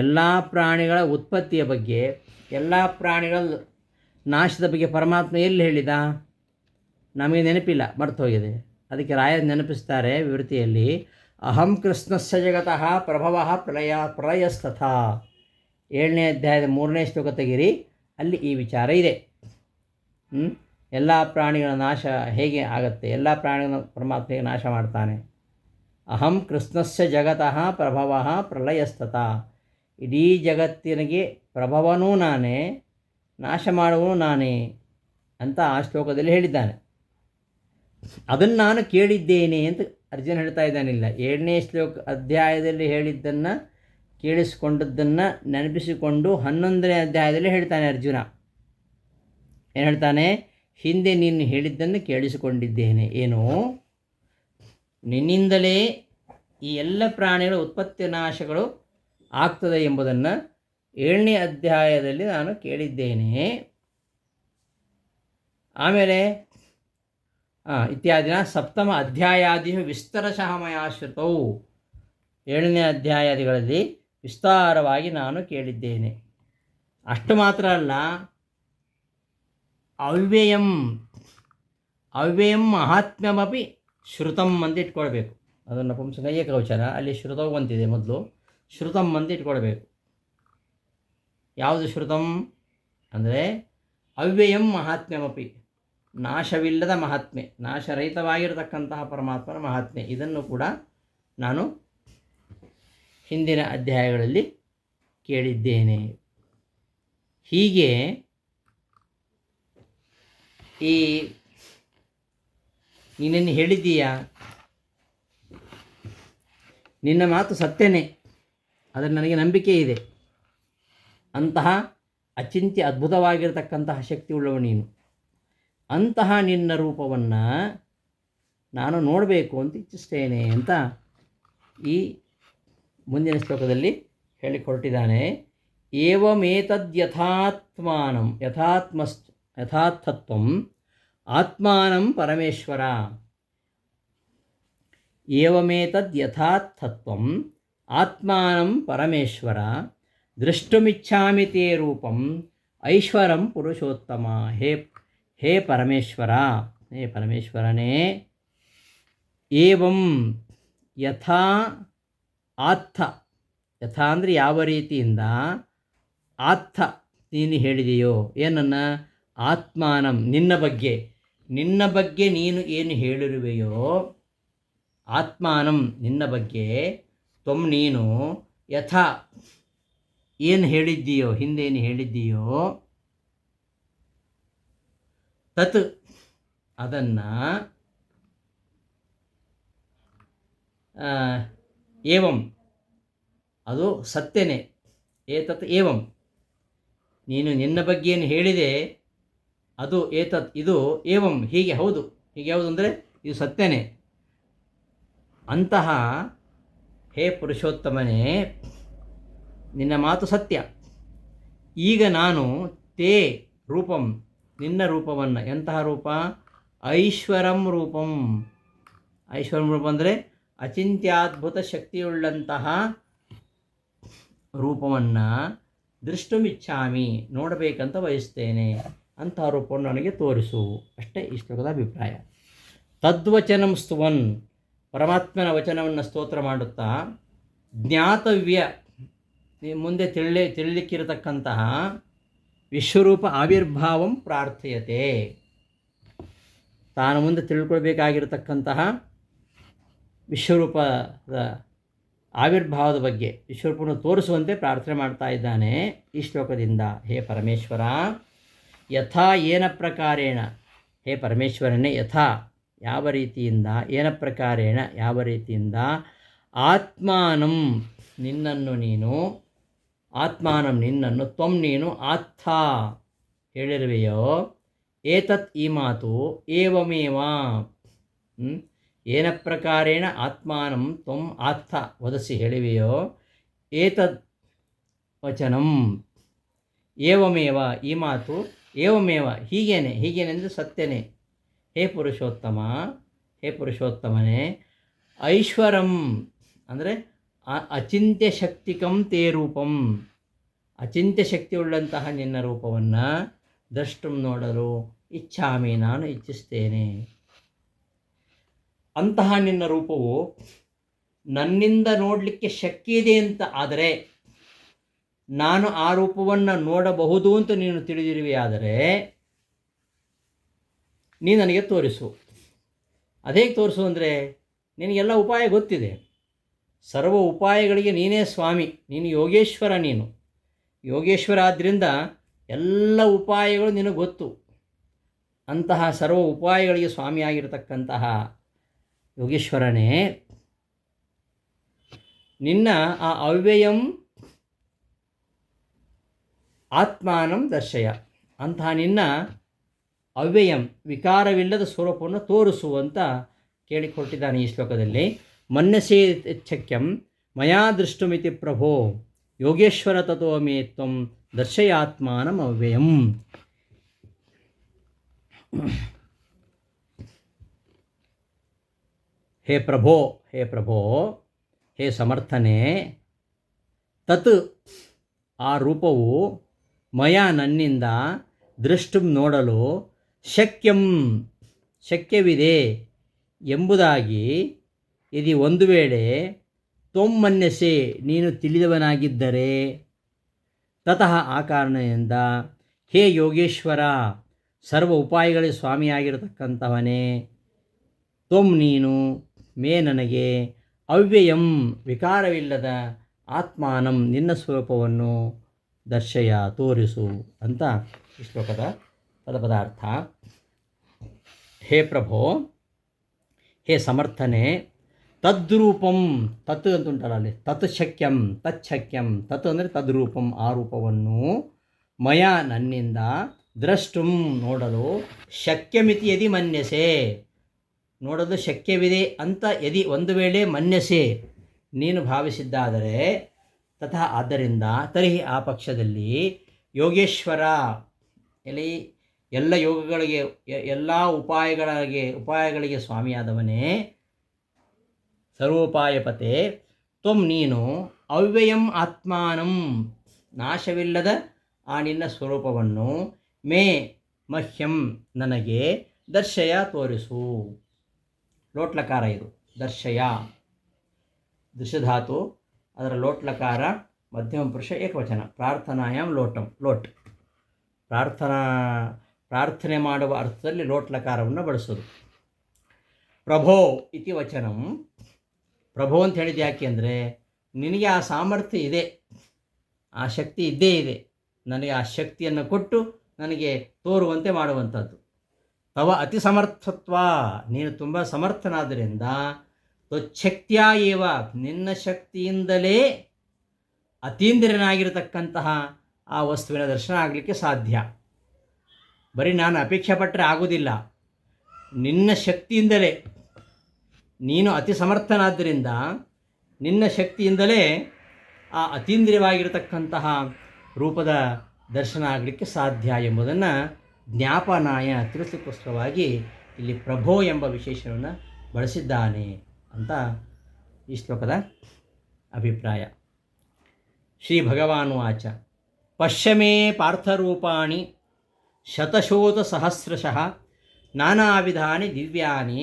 ಎಲ್ಲ ಪ್ರಾಣಿಗಳ ಉತ್ಪತ್ತಿಯ ಬಗ್ಗೆ, ಎಲ್ಲ ಪ್ರಾಣಿಗಳ ನಾಶದ ಬಗ್ಗೆ ಪರಮಾತ್ಮ ಎಲ್ಲಿ ಹೇಳಿದ? ನಮಗೆ ನೆನಪಿಲ್ಲ, ಮರ್ತೋಗಿದೆ. ಅದಕ್ಕೆ ರಾಯರು ನೆನಪಿಸ್ತಾರೆ ವಿವೃತಿಯಲ್ಲಿ, ಅಹಂ ಕೃಷ್ಣಸ್ಯ ಜಗತಃ ಪ್ರಭವಃ ಪ್ರಳಯಸ್ತಥಾ. 7ನೇ ಅಧ್ಯಾಯದ 3ನೇ ಶ್ಲೋಕ ತೆಗಿರಿ, ಅಲ್ಲಿ ಈ ವಿಚಾರ ಇದೆ. ಎಲ್ಲ ಪ್ರಾಣಿಗಳ ನಾಶ ಹೇಗೆ ಆಗುತ್ತೆ, ಎಲ್ಲ ಪ್ರಾಣಿಗಳ ಪರಮಾತ್ಮ ಹೇಗೆ ನಾಶ ಮಾಡ್ತಾನೆ. ಅಹಂ ಕೃಷ್ಣಸ್ಯ ಜಗತಃ ಪ್ರಭವಃ ಪ್ರಳಯಸ್ತಥಾ. ಇಡೀ ಜಗತ್ತಿನಿಗೆ ಪ್ರಭವನೂ ನಾನೇ, ನಾಶ ಮಾಡುವನು ನಾನೇ ಅಂತ ಆ ಶ್ಲೋಕದಲ್ಲಿ ಹೇಳಿದ್ದಾನೆ. ಅದನ್ನು ನಾನು ಕೇಳಿದ್ದೇನೆ ಅಂತ ಅರ್ಜುನ ಹೇಳ್ತಾ ಇದ್ದಾನಿಲ್ಲ. 7ನೇ ಅಧ್ಯಾಯದಲ್ಲಿ ಹೇಳಿದ್ದನ್ನು ಕೇಳಿಸಿಕೊಂಡದ್ದನ್ನು ನೆನಪಿಸಿಕೊಂಡು 11ನೇ ಅಧ್ಯಾಯದಲ್ಲಿ ಹೇಳ್ತಾನೆ ಅರ್ಜುನ. ಏನು ಹೇಳ್ತಾನೆ? ಹಿಂದೆ ನೀನು ಹೇಳಿದ್ದನ್ನು ಕೇಳಿಸಿಕೊಂಡಿದ್ದೇನೆ. ಏನು? ನಿನ್ನಿಂದಲೇ ಈ ಎಲ್ಲ ಪ್ರಾಣಿಗಳ ಉತ್ಪತ್ತಿ ನಾಶಗಳು ಆಗ್ತದೆ ಎಂಬುದನ್ನು 7ನೇ ಅಧ್ಯಾಯದಲ್ಲಿ ನಾನು ಕೇಳಿದ್ದೇನೆ. ಆಮೇಲೆ ಇತ್ಯಾದಿನ ಸಪ್ತಮ ಅಧ್ಯಾಯಾದಿ ವಿಸ್ತರಶಃ ಮಯಾ ಶ್ರುತೌ. 7ನೇ ಅಧ್ಯಾಯಾದಿಗಳಲ್ಲಿ ವಿಸ್ತಾರವಾಗಿ ನಾನು ಕೇಳಿದ್ದೇನೆ. ಅಷ್ಟು ಮಾತ್ರ ಅಲ್ಲ, ಅವ್ಯಯಂ ಮಹಾತ್ಮ್ಯಮಪಿ ಶ್ರುತಂ ಅಂತ ಇಟ್ಕೊಳ್ಬೇಕು. ಅದನ್ನು ಪುಂಸಕ ಏಕವಚನ, ಅಲ್ಲಿ ಶ್ರುತವು ಅಂತಿದೆ ಮೊದಲು, ಶ್ರುತಂ ಅಂತ ಇಟ್ಕೊಳ್ಬೇಕು. ಯಾವುದು ಶ್ರುತಂ ಅಂದರೆ ಅವ್ಯಯಂ ಮಹಾತ್ಮ್ಯಮಪಿ, ನಾಶವಿಲ್ಲದ ಮಹಾತ್ಮೆ, ನಾಶರಹಿತವಾಗಿರತಕ್ಕಂತಹ ಪರಮಾತ್ಮನ ಮಹಾತ್ಮೆ. ಇದನ್ನು ಕೂಡ ನಾನು ಹಿಂದಿನ ಅಧ್ಯಾಯಗಳಲ್ಲಿ ಕೇಳಿದ್ದೇನೆ. ಹೀಗೆ ಈ ನೀನೇನು ಹೇಳಿದ್ದೀಯಾ, ನಿನ್ನ ಮಾತು ಸತ್ಯನೇ, ಅದನ್ನು ನನಗೆ ನಂಬಿಕೆ ಇದೆ. ಅಂತಹ ಅಚಿಂತ್ಯ ಅದ್ಭುತವಾಗಿರತಕ್ಕಂತಹ ಶಕ್ತಿ ಉಳ್ಳವ ನೀನು. ಅಂತಹ ನಿನ್ನ ರೂಪವನ್ನು ನಾನು ನೋಡಬೇಕು ಅಂತ ಇಚ್ಛಿಸ್ತೇನೆ ಅಂತ ಈ ಮುಂದಿನ ಶ್ಲೋಕದಲ್ಲಿ ಹೇಳಿಕೊಟ್ಟಿದ್ದಾನೆ. ಏವಮೇತದ್ಯಥಾತ್ಮಾನಂ ಯಥಾರ್ಥತ್ವಂ ಆತ್ಮಾನಂ ಪರಮೇಶ್ವರ. ಏವಮೇತದ್ಯಥಾರ್ಥತ್ವಂ ಆತ್ಮಾನಂ ಪರಮೇಶ್ವರ ದ್ರಷ್ಟುಮಿಚ್ಛಾಮಿ ತೇ ರೂಪಂ ಐಶ್ವರಂ ಪುರುಷೋತ್ತಮ. ಹೇ ಪರಮೇಶ್ವರ, ಹೇ ಪರಮೇಶ್ವರನೇ, ಏವಂ ಯಥಾ ಆತ್ಥ, ಯಥಾ ಅಂದರೆ ಯಾವ ರೀತಿಯಿಂದ, ಆತ್ಥ ನೀನು ಹೇಳಿದೆಯೋ, ಏನನ್ನು? ಆತ್ಮಾನಂ ನಿನ್ನ ಬಗ್ಗೆ ನೀನು ಏನು ಹೇಳಿರುವೆಯೋ, ಆತ್ಮಾನಂ ನಿನ್ನ ಬಗ್ಗೆ, ತ್ವಂ ನೀನು, ಯಥಾ ಏನು ಹೇಳಿದ್ದೀಯೋ, ಹಿಂದೇನು ಹೇಳಿದ್ದೀಯೋ, ತತ್ ಅದನ್ನು, ಏವಂ ಅದು ಸತ್ಯನೇ, ಏತತ್ ಏವಂ ನೀನು ನಿನ್ನ ಬಗ್ಗೆ ಏನು ಹೇಳಿದೆ ಅದು, ಏತತ್ ಇದು, ಏವಂ ಹೀಗೆ ಹೌದು, ಹೀಗೆ ಯಾವುದು ಅಂದರೆ ಇದು ಸತ್ಯನೇ. ಅಂತಹ ಹೇ ಪುರುಷೋತ್ತಮನೇ, ನಿನ್ನ ಮಾತು ಸತ್ಯ. ಈಗ ನಾನು ತೇ ರೂಪಂ ನಿನ್ನ ರೂಪವನ್ನು, ಎಂತಹ ರೂಪ? ಐಶ್ವರಂ ರೂಪಂ. ಐಶ್ವರಂ ರೂಪ ಅಂದರೆ ಅಚಿಂತ್ಯಾದ್ಭುತ ಶಕ್ತಿಯುಳ್ಳಂತಹ ರೂಪವನ್ನು ದೃಷ್ಟುಮಿಚ್ಛಾಮಿ ನೋಡಬೇಕಂತ ಬಯಸ್ತೇನೆ. ಅಂತಹ ರೂಪವನ್ನು ನನಗೆ ತೋರಿಸು. ಅಷ್ಟೇ ಈ ಶ್ಲೋಕದ ಅಭಿಪ್ರಾಯ. ತದ್ವಚನಂ ಸ್ತುವನ್, ಪರಮಾತ್ಮನ ವಚನವನ್ನು ಸ್ತೋತ್ರ ಮಾಡುತ್ತಾ, ಜ್ಞಾತವ್ಯ ಮುಂದೆ ತಿಳಿಲಿಕ್ಕಿರತಕ್ಕಂತಹ ವಿಶ್ವರೂಪ ಆವಿರ್ಭಾವಂ ಪ್ರಾರ್ಥಯತೆ. ತಾನು ಮುಂದೆ ತಿಳ್ಕೊಳ್ಬೇಕಾಗಿರತಕ್ಕಂತಹ ವಿಶ್ವರೂಪದ ಆವಿರ್ಭಾವದ ಬಗ್ಗೆ ವಿಶ್ವರೂಪವನ್ನು ತೋರಿಸುವಂತೆ ಪ್ರಾರ್ಥನೆ ಮಾಡ್ತಾ ಇದ್ದಾನೆ ಈ ಶ್ಲೋಕದಿಂದ. ಹೇ ಪರಮೇಶ್ವರ, ಯಥಾ ಏನ ಪ್ರಕಾರೇಣ, ಹೇ ಪರಮೇಶ್ವರನೇ, ಯಥಾ ಯಾವ ರೀತಿಯಿಂದ, ಏನ ಪ್ರಕಾರೇಣ ಯಾವ ರೀತಿಯಿಂದ, ಆತ್ಮಾನಂ ನಿನ್ನನ್ನು ನೀನು, ಆತ್ಮಾನಂ ನಿನ್ನನ್ನು, ತ್ವಂ ನೀನು, ಆತ್ಥ ಹೇಳಿರುವೆಯೋ, ಏತತ್ ಈ ಮಾತು, ಏವಮೇವ ಏನ ಪ್ರಕಾರೇಣ ಆತ್ಮಾನಂ ತ್ವಂ ಆತ್ಥ ವದಸಿ ಹೇಳಿವೆಯೋ, ಏತದ್ ವಚನಂ ಏವಮೇವ ಈ ಮಾತು, ಏವಮೇವ ಹೀಗೇನೆಂದು ಸತ್ಯನೇ. ಹೇ ಪುರುಷೋತ್ತಮ, ಹೇ ಪುರುಷೋತ್ತಮನೇ, ಐಶ್ವರಂ ಅಂದರೆ ಅಚಿಂತ್ಯ ಶಕ್ತಿಕಂ ತೇ ರೂಪಂ, ಅಚಿಂತ್ಯ ಶಕ್ತಿಯುಳ್ಳಂತಹ ನಿನ್ನ ರೂಪವನ್ನು ದ್ರಷ್ಟುಂ ನೋಡಲು ಇಚ್ಛಾಮಿ ನಾನು ಇಚ್ಛಿಸ್ತೇನೆ. ಅಂತಹ ನಿನ್ನ ರೂಪವು ನನ್ನಿಂದ ನೋಡಲಿಕ್ಕೆ ಶಕ್ಯ ಇದೆ ಅಂತ ಆದರೆ, ನಾನು ಆ ರೂಪವನ್ನು ನೋಡಬಹುದು ಅಂತ ನೀನು ತಿಳಿದಿರುವೆಯಾದರೆ ನೀನು ನನಗೆ ತೋರಿಸು. ಅದೇಗೆ ತೋರಿಸು ಅಂದರೆ, ನಿನಗೆಲ್ಲ ಉಪಾಯ ಗೊತ್ತಿದೆ. ಸರ್ವ ಉಪಾಯಗಳಿಗೆ ನೀನೇ ಸ್ವಾಮಿ, ನೀನು ಯೋಗೇಶ್ವರ. ನೀನು ಯೋಗೇಶ್ವರ ಆದ್ದರಿಂದ ಎಲ್ಲ ಉಪಾಯಗಳು ನಿನಗೆ ಗೊತ್ತು. ಅಂತಹ ಸರ್ವ ಉಪಾಯಗಳಿಗೆ ಸ್ವಾಮಿಯಾಗಿರತಕ್ಕಂತಹ ಯೋಗೇಶ್ವರನೇ, ನಿನ್ನ ಆ ಅವ್ಯಯಂ ಆತ್ಮಾನಂ ದರ್ಶಯ, ಅಂತಹ ನಿನ್ನ ಅವ್ಯಯಂ ವಿಕಾರವಿಲ್ಲದ ಸ್ವರೂಪವನ್ನು ತೋರಿಸುವಂತ ಕೇಳಿಕೊಟ್ಟಿದ್ದಾನೆ ಈ ಶ್ಲೋಕದಲ್ಲಿ. ಮನ್ಯಸೇ ಛಕ್ಯಂ ಮಯಾ ದೃಷ್ಟುಮಿತಿ ಪ್ರಭೋ ಯೋಗೇಶ್ವರ ತಥೋ ಮೇ ತ್ವಂ ದರ್ಶಯಾತ್ಮಾನಂ ಅವ್ಯಯಂ. ಹೇ ಪ್ರಭೋ, ಹೇ ಪ್ರಭೋ, ಹೇ ಸಮರ್ಥನೆ, ತತ್ ಆ ರೂಪವು ಮಯ ನನ್ನಿಂದ ದೃಷ್ಟುಂ ನೋಡಲು ಶಕ್ಯವಿದೆ ಎಂಬುದಾಗಿ ಇದು ಒಂದು ವೇಳೆ ತ್ವಂ ಮನ್ಯಸೆ ನೀನು ತಿಳಿದವನಾಗಿದ್ದರೆ, ತತಃ ಆ ಕಾರಣದಿಂದ ಹೇ ಯೋಗೇಶ್ವರ ಸರ್ವ ಉಪಾಯಗಳಿಗೆ ಸ್ವಾಮಿಯಾಗಿರತಕ್ಕಂಥವನೇ, ತ್ವಂ ನೀನು ಮೇ ನನಗೆ ಅವ್ಯಯಂ ವಿಕಾರವಿಲ್ಲದ ಆತ್ಮಾನಂ ನಿನ್ನ ಸ್ವರೂಪವನ್ನು ದರ್ಶಯ ತೋರಿಸು ಅಂತ ಈ ಶ್ಲೋಕದ ಪದಪದಾರ್ಥ. ಹೇ ಪ್ರಭೋ, ಹೇ ಸಮರ್ಥನೆ, ತದ್ರೂಪಂ, ತತ್ ಅಂತ ಉಂಟಲ್ಲ ಅಲ್ಲಿ, ತಚ್ಛಕ್ಯಂ, ತತ್ ಅಂದರೆ ತದ್ರೂಪಂ ಆ ರೂಪವನ್ನು, ಮಯ ನನ್ನಿಂದ, ದ್ರಷ್ಟುಂ ನೋಡಲು, ಶಕ್ಯಮಿತಿ ಯದಿ ಮನ್ಯಸೆ ನೋಡಲು ಶಕ್ಯವಿದೆ ಅಂತ ಯದಿ ಒಂದು ವೇಳೆ ಮನ್ಯಸೆ ನೀನು ಭಾವಿಸಿದ್ದಾದರೆ, ತಥಾ ಆದ್ದರಿಂದ ತರ್ಹಿ ಆ ಪಕ್ಷದಲ್ಲಿ ಯೋಗೇಶ್ವರ ಎಲ್ಲಿ ಎಲ್ಲ ಯೋಗಗಳಿಗೆ ಎಲ್ಲ ಉಪಾಯಗಳಿಗೆ ಸ್ವಾಮಿಯಾದವನೇ, ಸರ್ವೋಪಾಯಪತೆ, ತ್ವಂ ನೀನು ಅವ್ಯಯಂ ಆತ್ಮಾನಂ ನಾಶವಿಲ್ಲದ ಆ ನಿನ್ನ ಸ್ವರೂಪವನ್ನು ಮೇ ಮಹ್ಯಂ ನನಗೆ ದರ್ಶಯ ತೋರಿಸು. ಲೋಟ್ಲಕಾರ ಇದು ದರ್ಶಯ, ದೃಶ್ಯಧಾತು, ಅದರ ಲೋಟ್ಲಕಾರ ಮಧ್ಯಮ ಪುರುಷ ಏಕವಚನ. ಪ್ರಾರ್ಥನಾಯಾಮ್ ಲೋಟ್, ಪ್ರಾರ್ಥನೆ ಮಾಡುವ ಅರ್ಥದಲ್ಲಿ ಲೋಟ್ಲಕಾರವನ್ನು ಬಳಸೋದು. ಪ್ರಭೋ ಇತಿ ವಚನಂ, ಪ್ರಭೋ ಅಂತ ಹೇಳಿದ್ದು ಯಾಕೆ ಅಂದರೆ, ನಿನಗೆ ಆ ಸಾಮರ್ಥ್ಯ ಇದೆ, ಆ ಶಕ್ತಿ ಇದ್ದೇ ಇದೆ, ನನಗೆ ಆ ಶಕ್ತಿಯನ್ನು ಕೊಟ್ಟು ನನಗೆ ತೋರುವಂತೆ ಮಾಡುವಂಥದ್ದು. ತವ ಅತಿ ಸಮರ್ಥತ್ವ, ನೀನು ತುಂಬ ಸಮರ್ಥನಾದ್ದರಿಂದ, ತ್ವಚ್ಛಕ್ತಿಯ ಏವ ನಿನ್ನ ಶಕ್ತಿಯಿಂದಲೇ ಅತೀಂದ್ರಿಯನಾಗಿರತಕ್ಕಂತಹ ಆ ವಸ್ತುವಿನ ದರ್ಶನ ಆಗಲಿಕ್ಕೆ ಸಾಧ್ಯ. ಬರೀ ನಾನು ಅಪೇಕ್ಷೆ ಪಟ್ಟರೆ ಆಗೋದಿಲ್ಲ, ನಿನ್ನ ಶಕ್ತಿಯಿಂದಲೇ, ನೀನು ಅತಿ ಸಮರ್ಥನಾದ್ದರಿಂದ ನಿನ್ನ ಶಕ್ತಿಯಿಂದಲೇ ಆ ಅತೀಂದ್ರಿಯವಾಗಿರತಕ್ಕಂತಹ ರೂಪದ ದರ್ಶನ ಆಗಲಿಕ್ಕೆ ಸಾಧ್ಯ ಎಂಬುದನ್ನು ಜ್ಞಾಪನಾಯ ತಿಳಿಸಲಿಕ್ಕೋಸ್ಕರವಾಗಿ ಇಲ್ಲಿ ಪ್ರಭೋ ಎಂಬ ವಿಶೇಷಣವನ್ನು ಬಳಸಿದ್ದಾನೆ ಅಂತ ಈ ಶ್ಲೋಕದ ಅಭಿಪ್ರಾಯ. ಶ್ರೀ ಭಗವಾನುವಾಚ ಪಶ್ಯಮೇ ಪಾರ್ಥರೂಪಾಣಿ ಶತಶೋತ ಸಹಸ್ರಶಃ ನಾನಾವಿಧಾನಿ ದಿವ್ಯಾನಿ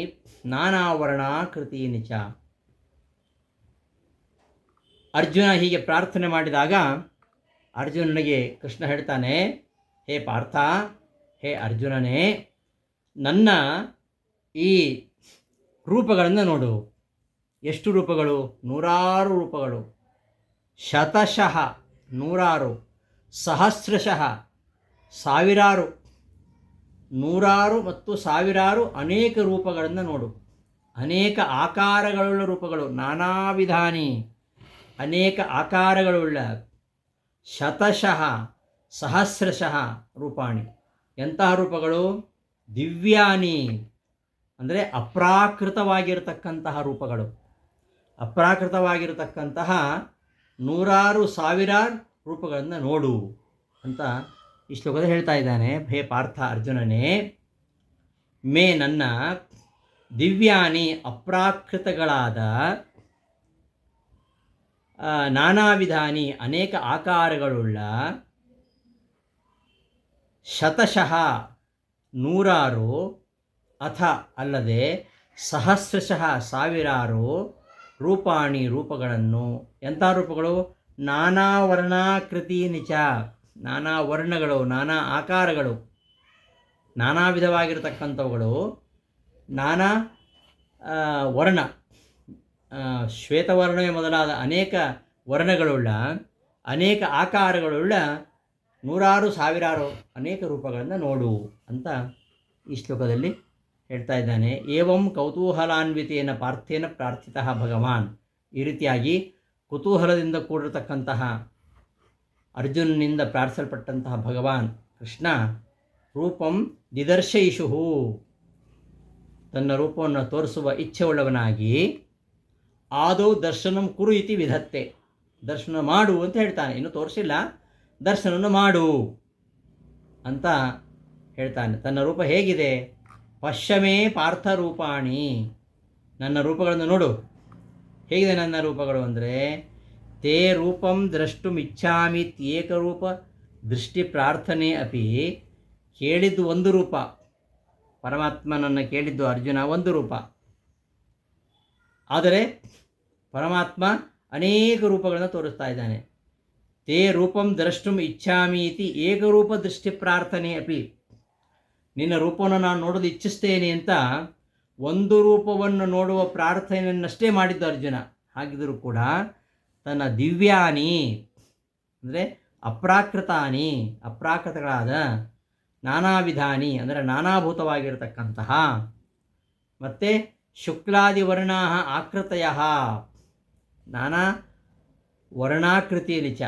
ನಾನಾವರ್ಣಾಕೃತೀನಿ ಚ. ಅರ್ಜುನ ಹೀಗೆ ಪ್ರಾರ್ಥನೆ ಮಾಡಿದಾಗ ಅರ್ಜುನನಿಗೆ ಕೃಷ್ಣ ಹೇಳ್ತಾನೆ, ಹೇ ಪಾರ್ಥ, ಹೇ ಅರ್ಜುನನೇ, ನನ್ನ ಈ ರೂಪಗಳನ್ನು ನೋಡು. ಎಷ್ಟು ರೂಪಗಳು? ನೂರಾರು ರೂಪಗಳು. ಶತಶಃ ನೂರಾರು, ಸಹಸ್ರಶಃ ಸಾವಿರಾರು, ನೂರಾರು ಮತ್ತು ಸಾವಿರಾರು ಅನೇಕ ರೂಪಗಳನ್ನು ನೋಡು. ಅನೇಕ ಆಕಾರಗಳುಳ್ಳ ರೂಪಗಳು, ನಾನಾ ವಿಧಾನಿ, ಅನೇಕ ಆಕಾರಗಳುಳ್ಳ. ಶತಶಃ ಸಹಸ್ರಶಃ ರೂಪಾಣಿ. ಎಂತಹ ರೂಪಗಳು? ದಿವ್ಯಾನಿ ಅಂದರೆ ಅಪ್ರಾಕೃತವಾಗಿರತಕ್ಕಂತಹ ರೂಪಗಳು. ಅಪ್ರಾಕೃತವಾಗಿರತಕ್ಕಂತಹ ನೂರಾರು ಸಾವಿರಾರು ರೂಪಗಳನ್ನು ನೋಡು ಅಂತ ಈ ಶ್ಲೋಕದಲ್ಲಿ ಹೇಳ್ತಾ ಇದ್ದಾನೆ. ಹೇ ಪಾರ್ಥ, ಅರ್ಜುನನೇ, ಮೇ ನನ್ನ ದಿವ್ಯಾನಿ ಅಪ್ರಾಕೃತಗಳಾದ ನಾನಾ ವಿಧಾನಿ ಅನೇಕ ಆಕಾರಗಳುಳ್ಳ ಶತಶಃ ನೂರಾರು ಅಥ ಅಲ್ಲದೆ ಸಹಸ್ರಶಃ ಸಾವಿರಾರು ರೂಪಾಣಿ ರೂಪಗಳನ್ನು. ಎಂಥ ರೂಪಗಳು? ನಾನಾ ವರ್ಣಾಕೃತಿ ನಿಚ, ನಾನಾ ವರ್ಣಗಳು, ನಾನಾ ಆಕಾರಗಳು, ನಾನಾ ವಿಧವಾಗಿರತಕ್ಕಂಥವುಗಳು, ನಾನಾ ವರ್ಣ, ಶ್ವೇತವರ್ಣವೇ ಮೊದಲಾದ ಅನೇಕ ವರ್ಣಗಳುಳ್ಳ, ಅನೇಕ ಆಕಾರಗಳುಳ್ಳ ನೂರಾರು ಸಾವಿರಾರು ಅನೇಕ ರೂಪಗಳನ್ನು ನೋಡು ಅಂತ ಈ ಶ್ಲೋಕದಲ್ಲಿ ಹೇಳ್ತಾ ಇದ್ದಾನೆ. ಏವಂ ಕೌತೂಹಲಾನ್ವಿತೇನ ಪಾರ್ಥೇನ ಪ್ರಾರ್ಥಿತಃ ಭಗವಾನ್. ಈ ರೀತಿಯಾಗಿ ಕುತೂಹಲದಿಂದ ಕೂಡಿರತಕ್ಕಂತಹ ಅರ್ಜುನನಿಂದ ಪ್ರಾರ್ಥಿಸಲ್ಪಟ್ಟಂತಹ ಭಗವಾನ್ ಕೃಷ್ಣ ರೂಪಂ ದಿದರ್ಶಯಿಷು, ತನ್ನ ರೂಪವನ್ನು ತೋರಿಸುವ ಇಚ್ಛೆಯುಳ್ಳವನಾಗಿ, ಆದೌ ದರ್ಶನಂ ಕುರು ಇತಿ ವಿಧತ್ತೆ, ದರ್ಶನ ಮಾಡು ಅಂತ ಹೇಳ್ತಾನೆ. ಇನ್ನು ತೋರಿಸಿಲ್ಲ, ದರ್ಶನವನ್ನು ಮಾಡು ಅಂತ ಹೇಳ್ತಾನೆ. ತನ್ನ ರೂಪ ಹೇಗಿದೆ? ಪಶ್ಯಮೇ ಪಾರ್ಥ ರೂಪಾಣಿ, ನನ್ನ ರೂಪಗಳನ್ನು ನೋಡು. ಹೇಗಿದೆ ನನ್ನ ರೂಪಗಳು ಅಂದರೆ, ತೇ ರೂಪಂ ದ್ರಷ್ಟುಮಿಚ್ಛಾಮಿ ಏಕರೂಪ ದೃಷ್ಟಿ ಪ್ರಾರ್ಥನೆ ಅಪಿ. ಕೇಳಿದ್ದು ಒಂದು ರೂಪ, ಪರಮಾತ್ಮನನ್ನು ಕೇಳಿದ್ದು ಅರ್ಜುನ ಒಂದು ರೂಪ, ಆದರೆ ಪರಮಾತ್ಮ ಅನೇಕ ರೂಪಗಳನ್ನು ತೋರಿಸ್ತಾ ಇದ್ದಾನೆ. ತೇ ರೂಪಂ ದ್ರಷ್ಟುಂ ಇಚ್ಛಾಮಿ ಇತಿ ಏಕರೂಪ ದೃಷ್ಟಿ ಪ್ರಾರ್ಥನೆ ಅಪಿ. ನಿನ್ನ ರೂಪವನ್ನು ನಾನು ನೋಡೋದು ಇಚ್ಛಿಸ್ತೇನೆ ಅಂತ ಒಂದು ರೂಪವನ್ನು ನೋಡುವ ಪ್ರಾರ್ಥನೆಯನ್ನಷ್ಟೇ ಮಾಡಿದ್ದು ಅರ್ಜುನ. ಹಾಗಿದ್ದರೂ ಕೂಡ ತನ್ನ ದಿವ್ಯಾನಿ ಅಂದರೆ ಅಪ್ರಾಕೃತಾನಿ, ಅಪ್ರಾಕೃತಗಳಾದ, ನಾನಾ ವಿಧಾನಿ ಅಂದರೆ ನಾನಾಭೂತವಾಗಿರತಕ್ಕಂತಹ, ಮತ್ತು ಶುಕ್ಲಾದಿವರ್ಣಾ ಆಕೃತಯ, ನಾನಾ ವರ್ಣಾಕೃತಿಯಲ್ಲಿ ಚ,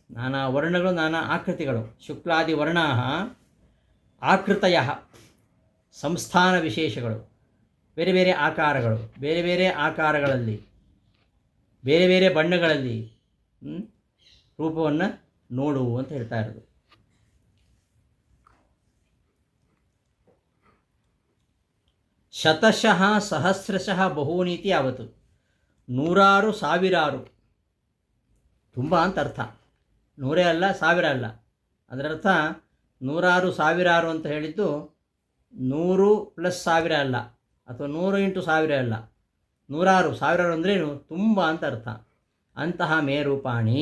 ನಾನಾ ವರ್ಣಗಳು ನಾನಾ ಆಕೃತಿಗಳು. ಶುಕ್ಲಾದಿವರ್ಣಾ ಆಕೃತಯ ಸಂಸ್ಥಾನ ವಿಶೇಷಗಳು, ಬೇರೆ ಬೇರೆ ಆಕಾರಗಳು, ಬೇರೆ ಬೇರೆ ಆಕಾರಗಳಲ್ಲಿ, ಬೇರೆ ಬೇರೆ ಬಣ್ಣಗಳಲ್ಲಿ ರೂಪವನ್ನು ನೋಡು ಅಂತ ಹೇಳ್ತಾ ಇರೋದು. ಶತಶಃ ಸಹಸ್ರಶಃ ಬಹೂನೀತಿ ಯಾವತ್ತು, ನೂರಾರು ಸಾವಿರಾರು, ತುಂಬ ಅಂತ ಅರ್ಥ. ನೂರೇ ಅಲ್ಲ, ಸಾವಿರ ಅಲ್ಲ. ಅದರರ್ಥ ನೂರಾರು ಸಾವಿರಾರು ಅಂತ ಹೇಳಿದ್ದು 100 + 1000 ಅಲ್ಲ, ಅಥವಾ 100 × 1000 ಅಲ್ಲ. ನೂರಾರು ಸಾವಿರಾರು ಅಂದ್ರೇನು? ತುಂಬ ಅಂತ ಅರ್ಥ. ಅಂತಹ ಮೇ ರೂಪಾಣಿ,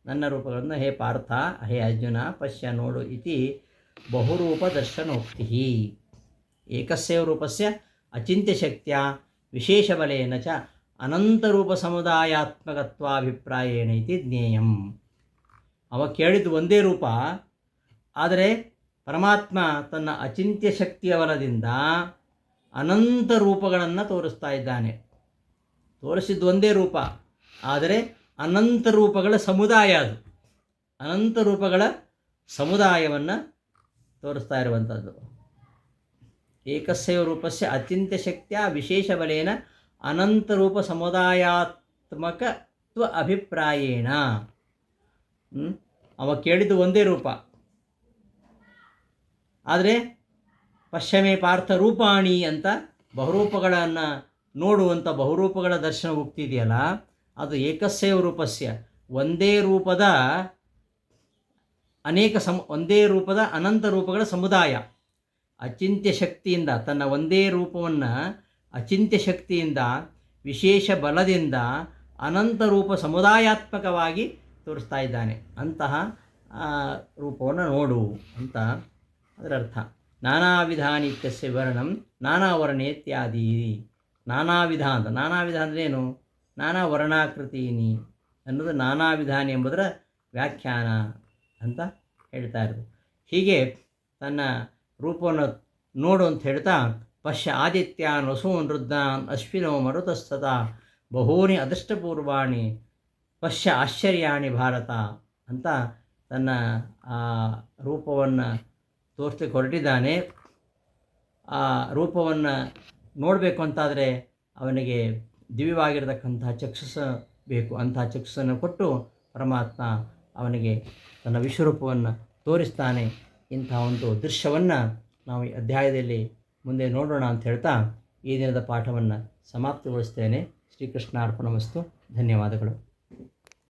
ನನ್ನ ರೂಪಗಳನ್ನು ಹೇ ಪಾರ್ಥ, ಹೇ ಅರ್ಜುನ, ಪಶ್ಯ ನೋಡು ಇತಿ ಬಹುರೂಪ ದರ್ಶನೋಕ್ತಿ. ಏಕಸ್ಯೈವ ರೂಪಸ್ಯ ಅಚಿಂತ್ಯಶಕ್ತಿಯ ವಿಶೇಷಬಲೇನ ಚ ಅನಂತರೂಪ ಸಮುದಾಯಾತ್ಮಕತ್ವಾಭಿಪ್ರಾಯೇಣ ಇತಿ ಜ್ಞೇಯಂ. ಅವ ಕೇಳಿದ್ದು ಒಂದೇ ರೂಪ, ಆದರೆ ಪರಮಾತ್ಮ ತನ್ನ ಅಚಿಂತ್ಯ ಶಕ್ತಿಯ ಬಲದಿಂದ ಅನಂತ ರೂಪಗಳನ್ನು ತೋರಿಸ್ತಾ ಇದ್ದಾನೆ. ತೋರಿಸಿದ್ದು ಒಂದೇ ರೂಪ, ಆದರೆ ಅನಂತ ರೂಪಗಳ ಸಮುದಾಯ, ಅದು ಅನಂತ ರೂಪಗಳ ಸಮುದಾಯವನ್ನು ತೋರಿಸ್ತಾ ಇರುವಂಥದ್ದು. ಏಕಸ್ಯೈವ ರೂಪಸ್ಯ ಅಚಿಂತ್ಯ ಶಕ್ತಿಯ ವಿಶೇಷ ಬಲೇನ ಅನಂತರೂಪ ಸಮುದಾಯಾತ್ಮಕತ್ವ ಅಭಿಪ್ರಾಯೇಣ. ಅವ ಕೇಳಿದ್ದು ಒಂದೇ ರೂಪ, ಆದರೆ ಪಶ್ಯಮೇ ಪಾರ್ಥ ರೂಪಾಣಿ ಅಂತ ಬಹುರೂಪಗಳನ್ನು ನೋಡುವಂಥ ಬಹುರೂಪಗಳ ದರ್ಶನ ಹೋಗ್ತಿದೆಯಲ್ಲ, ಅದು ಏಕಸ್ಯೈವ ರೂಪಸ್ಯ, ಒಂದೇ ರೂಪದ ಒಂದೇ ರೂಪದ ಅನಂತ ರೂಪಗಳ ಸಮುದಾಯ. ಅಚಿಂತ್ಯ ಶಕ್ತಿಯಿಂದ, ತನ್ನ ಒಂದೇ ರೂಪವನ್ನು ಅಚಿಂತ್ಯ ಶಕ್ತಿಯಿಂದ ವಿಶೇಷ ಬಲದಿಂದ ಅನಂತ ರೂಪ ಸಮುದಾಯಾತ್ಮಕವಾಗಿ ತೋರಿಸ್ತಾ ಇದ್ದಾನೆ. ಅಂತಹ ರೂಪವನ್ನು ನೋಡು ಅಂತ ಅದರ ಅರ್ಥ. ನಾನಾ ವಿಧಾನಿ ಇತ್ಯಸ್ಯ ವಿವರಣಂ ನಾನಾ ವರ್ಣೇತ್ಯಾದಿ. ನಾನಾ ವಿಧ ಅಂತ, ನಾನಾ ವಿಧ ಅಂದರೆ ಏನು? ನಾನಾ ವರ್ಣಾಕೃತೀನಿ ಅನ್ನೋದು ನಾನಾ ವಿಧಾನಿ ಎಂಬುದರ ವ್ಯಾಖ್ಯಾನ ಅಂತ ಹೇಳ್ತಾ ಇರೋದು. ಹೀಗೆ ತನ್ನ ರೂಪವನ್ನು ನೋಡು ಅಂತ ಹೇಳ್ತಾ, ಪಶ್ಯ ಆದಿತ್ಯಾನ್ ವಸೂನ್ ರುದ್ರಾನ್ ಅಶ್ವಿನೋ ಮರುತಸ್ತತ ಬಹೂನಿ ಅದೃಷ್ಟಪೂರ್ವಾಣಿ ಪಶ್ಯ ಆಶ್ಚರ್ಯಾಣಿ ಭಾರತ ಅಂತ ತನ್ನ ಆ ರೂಪವನ್ನು ತೋರಿಸ್ಲಿಕ್ಕೆ ಹೊರಟಿದ್ದಾನೆ. ಆ ರೂಪವನ್ನು ನೋಡಬೇಕು ಅಂತಾದರೆ ಅವನಿಗೆ ದಿವ್ಯವಾಗಿರತಕ್ಕಂತಹ ಚಕ್ಷುಷ ಬೇಕು. ಅಂತಹ ಚಕ್ಷುಷನ್ನು ಕೊಟ್ಟು ಪರಮಾತ್ಮ ಅವನಿಗೆ ತನ್ನ ವಿಶ್ವರೂಪವನ್ನು ತೋರಿಸ್ತಾನೆ. ಇಂಥ ಒಂದು ದೃಶ್ಯವನ್ನು ನಾವು ಈ ಅಧ್ಯಾಯದಲ್ಲಿ ಮುಂದೆ ನೋಡೋಣ ಅಂತ ಹೇಳ್ತಾ ಈ ದಿನದ ಪಾಠವನ್ನು ಸಮಾಪ್ತಿಗೊಳಿಸ್ತೇನೆ. ಶ್ರೀಕೃಷ್ಣಾರ್ಪಣಮಸ್ತು. ಧನ್ಯವಾದಗಳು.